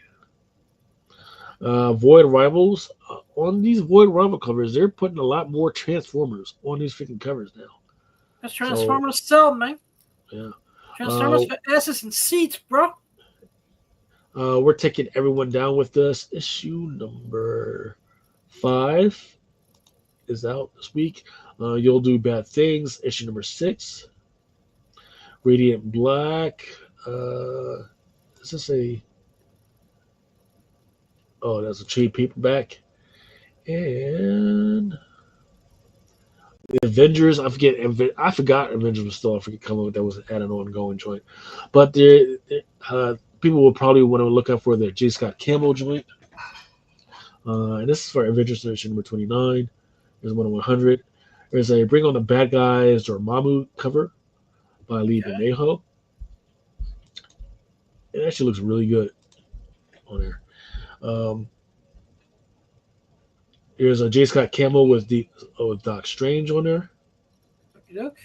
Void Rivals. On these Void Rival covers, they're putting a lot more Transformers on these freaking covers now. That's Transformers sell, man. Yeah. Transformers for S's and seats, bro. We're taking everyone down with this. Issue number 5 is out this week. You'll Do Bad Things. Issue number 6. Radiant Black. Is this a... Oh, that's a trade paperback. And the Avengers, I forgot Avengers was still a freaking coming. That was at an ongoing joint. But people will probably want to look out for the J. Scott Campbell joint. And this is for Avengers issue number 29. There's 1/100. There's a Bring on the Bad Guys or Mamu cover by Lee Bermejo. It actually looks really good on there. Here's a J. Scott Campbell with Doc Strange on there. Look.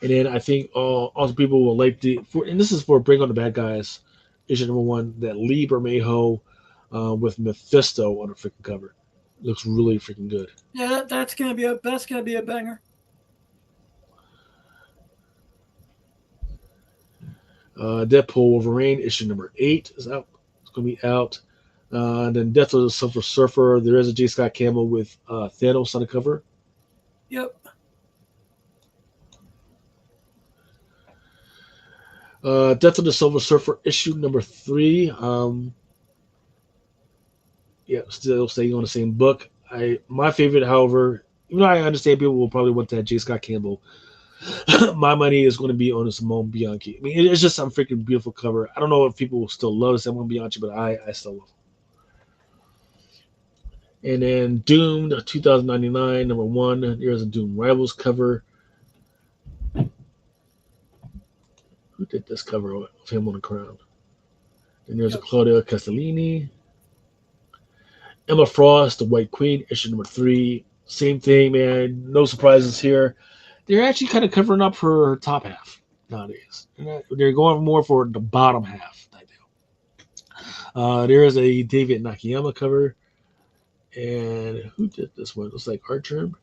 And then I think also people will like and this is for Bring on the Bad Guys, issue number 1, that Lee Bermejo with Mephisto on the freaking cover. Looks really freaking good. Yeah, that's gonna be a banger. Deadpool Wolverine issue number 8 is out. It's gonna be out. And then Death of the Silver Surfer. There is a J. Scott Campbell with Thanos on the cover. Yep. Death of the Silver Surfer issue number 3. Still staying on the same book. My favorite, however, even though I understand people will probably want that J. Scott Campbell, my money is going to be on the Simone Bianchi. I mean, it's just some freaking beautiful cover. I don't know if people will still love Simone Bianchi, but I still love it. And then Doomed 2099 number 1. There's a Doom Rivals cover. Who did this cover of him on the crown? And there's a Claudia Castellini. Emma Frost, The White Queen, issue number 3. Same thing, man. No surprises here. They're actually kind of covering up her top half nowadays. They're going more for the bottom half. There is a David Nakayama cover. And who did this one? It looks like Art Germ.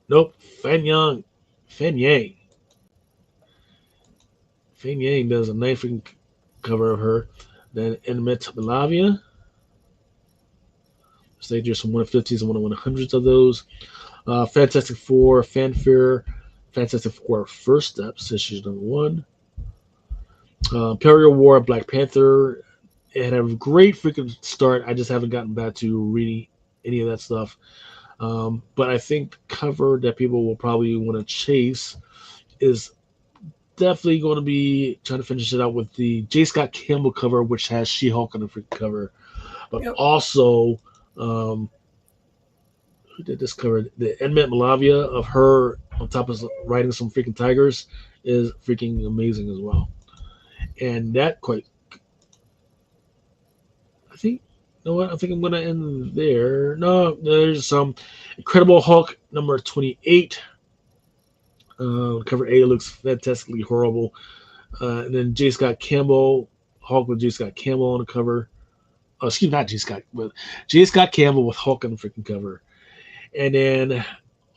Nope. Fan Yang. Fan Yang does a nice freaking cover of her. Then Enmet Malavia. So there's some 150s and 100s of those. Fantastic Four, Fanfare, Fantastic Four First Steps, issue number 1. Imperial War, Black Panther. It had a great freaking start. I just haven't gotten back to reading any of that stuff. But I think the cover that people will probably want to chase is definitely going to be trying to finish it out with the J. Scott Campbell cover, which has She-Hulk on the freaking cover. But also... who did this cover? The Enmet Malavia of her on top of riding some freaking tigers is freaking amazing as well. And that quite, I think, you know what? I think I'm going to end there. No, there's some Incredible Hulk number 28. Cover A looks fantastically horrible. And then J. Scott Campbell, Hulk with J. Scott Campbell on the cover. Oh, excuse me, not J. Scott, but J. Scott Campbell with Hulk on the freaking cover. And then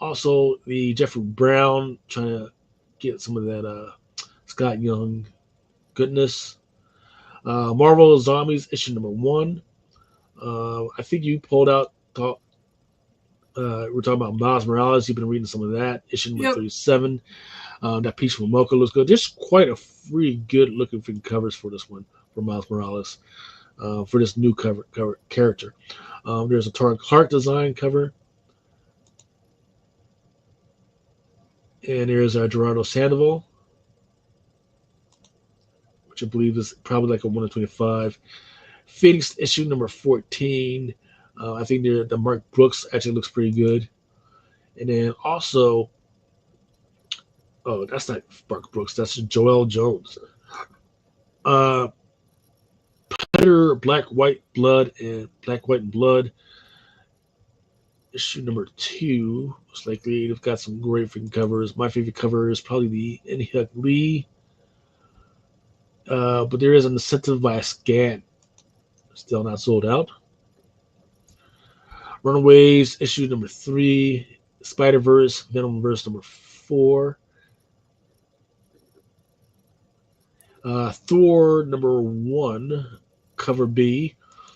also the Jeffrey Brown trying to get some of that Scott Young goodness. Marvel Zombies issue number 1. I think you pulled out. We're talking about Miles Morales. You've been reading some of that. Issue number 37. That piece from Mocha looks good. There's quite a free good looking freaking covers for this one for Miles Morales. For this new cover character. There's a Tara Clark design cover. And there's our Gerardo Sandoval, which I believe is probably like a 1 of 25. Phoenix issue number 14. I think the Mark Brooks actually looks pretty good. And then also, oh, that's not Mark Brooks. That's Joel Jones. Peter Black, White, Blood, and Black, White, and Blood. Issue number 2. Most likely, they've got some great freaking covers. My favorite cover is probably the Inhyuk Lee. But there is an incentive by a scan. Still not sold out. Runaways, issue number 3. Spider-Verse, Venomverse number 4. Thor number 1, cover B.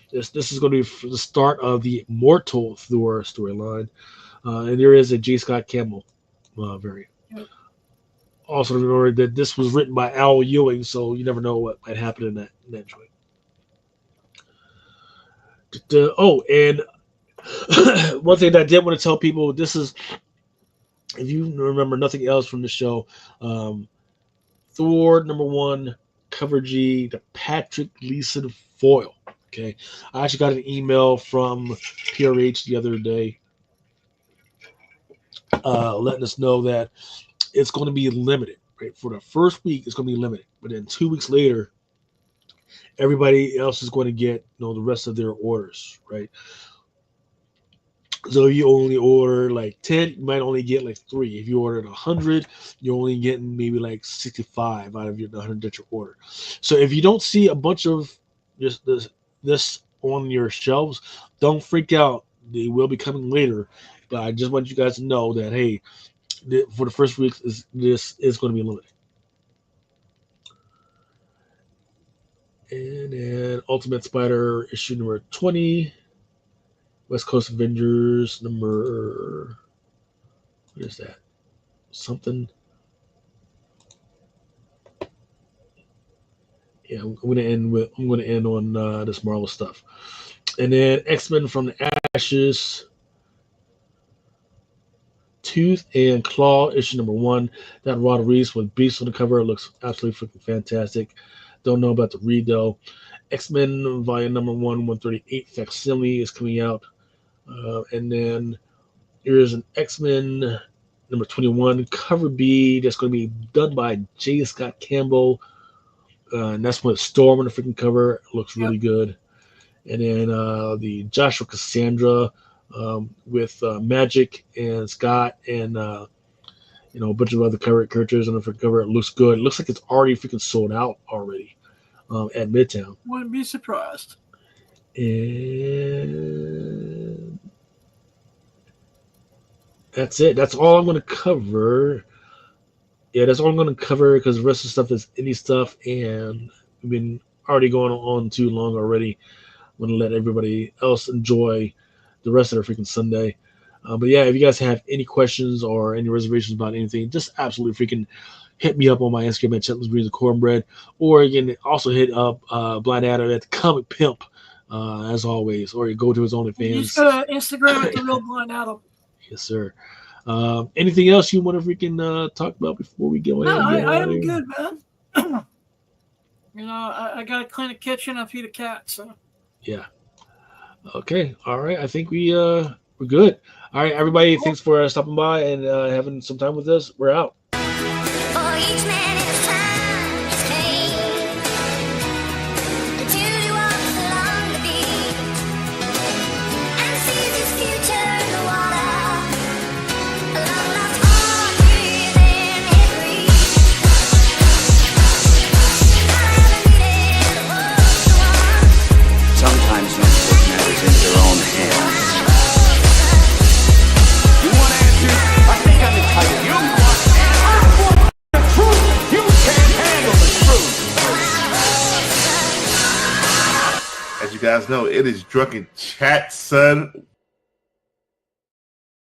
This is going to be the start of the Mortal Thor storyline. And there is a J. Scott Campbell variant. Yep. Also, remember that this was written by Al Ewing, so you never know what might happen in that joint. Oh, and one thing that I did want to tell people, this is, if you remember nothing else from the show, Thor number 1, cover G, the Patrick Gleason foil. Okay, I actually got an email from PRH the other day letting us know that it's going to be limited. Right, for the first week, it's going to be limited, but then 2 weeks later, everybody else is going to get the rest of their orders. Right, so if you only order like 10, you might only get like 3. If you ordered 100, you're only getting maybe like 65 out of your 100 that you order. So if you don't see a bunch of this on your shelves, don't freak out. They will be coming later, but I just want you guys to know that, hey, for the first week, this is going to be limited. And then Ultimate Spider issue number 20. West Coast Avengers number, what is that? Something. Yeah, I'm going to end on this Marvel stuff. And then X-Men from the Ashes, Tooth and Claw issue number 1. That Rod Reese with Beast on the cover. It looks absolutely freaking fantastic. Don't know about the read though. X-Men volume number 1, 138 facsimile is coming out. And then here's an X-Men number 21 cover B that's going to be done by J. Scott Campbell. And that's with Storm on the freaking cover. It looks really good. And then the Joshua Cassandra with Magic and Scott and a bunch of other characters on the freaking cover. It looks good. It looks like it's already freaking sold out already at Midtown. Wouldn't be surprised. And that's it. That's all I'm going to cover. Yeah, that's all I'm going to cover because the rest of the stuff is indie stuff, and we've been already going on too long already. I'm going to let everybody else enjoy the rest of their freaking Sunday. But yeah, if you guys have any questions or any reservations about anything, just absolutely freaking hit me up on my Instagram at Chitlins Greens and Cornbread, or you can also hit up Blind Adder at the Comic Pimp, as always, or you go to his OnlyFans. You just go to Instagram at the Real Blind Adam. Yes, sir. Anything else you want to freaking talk about before we go? No, I am good, man. I got to clean the kitchen and feed a cat, so. Yeah. Okay. All right. I think we're good. All right, everybody. Thanks for stopping by and having some time with us. We're out. For each man his time, his pain. you guys know, it is Drunken Chat, son.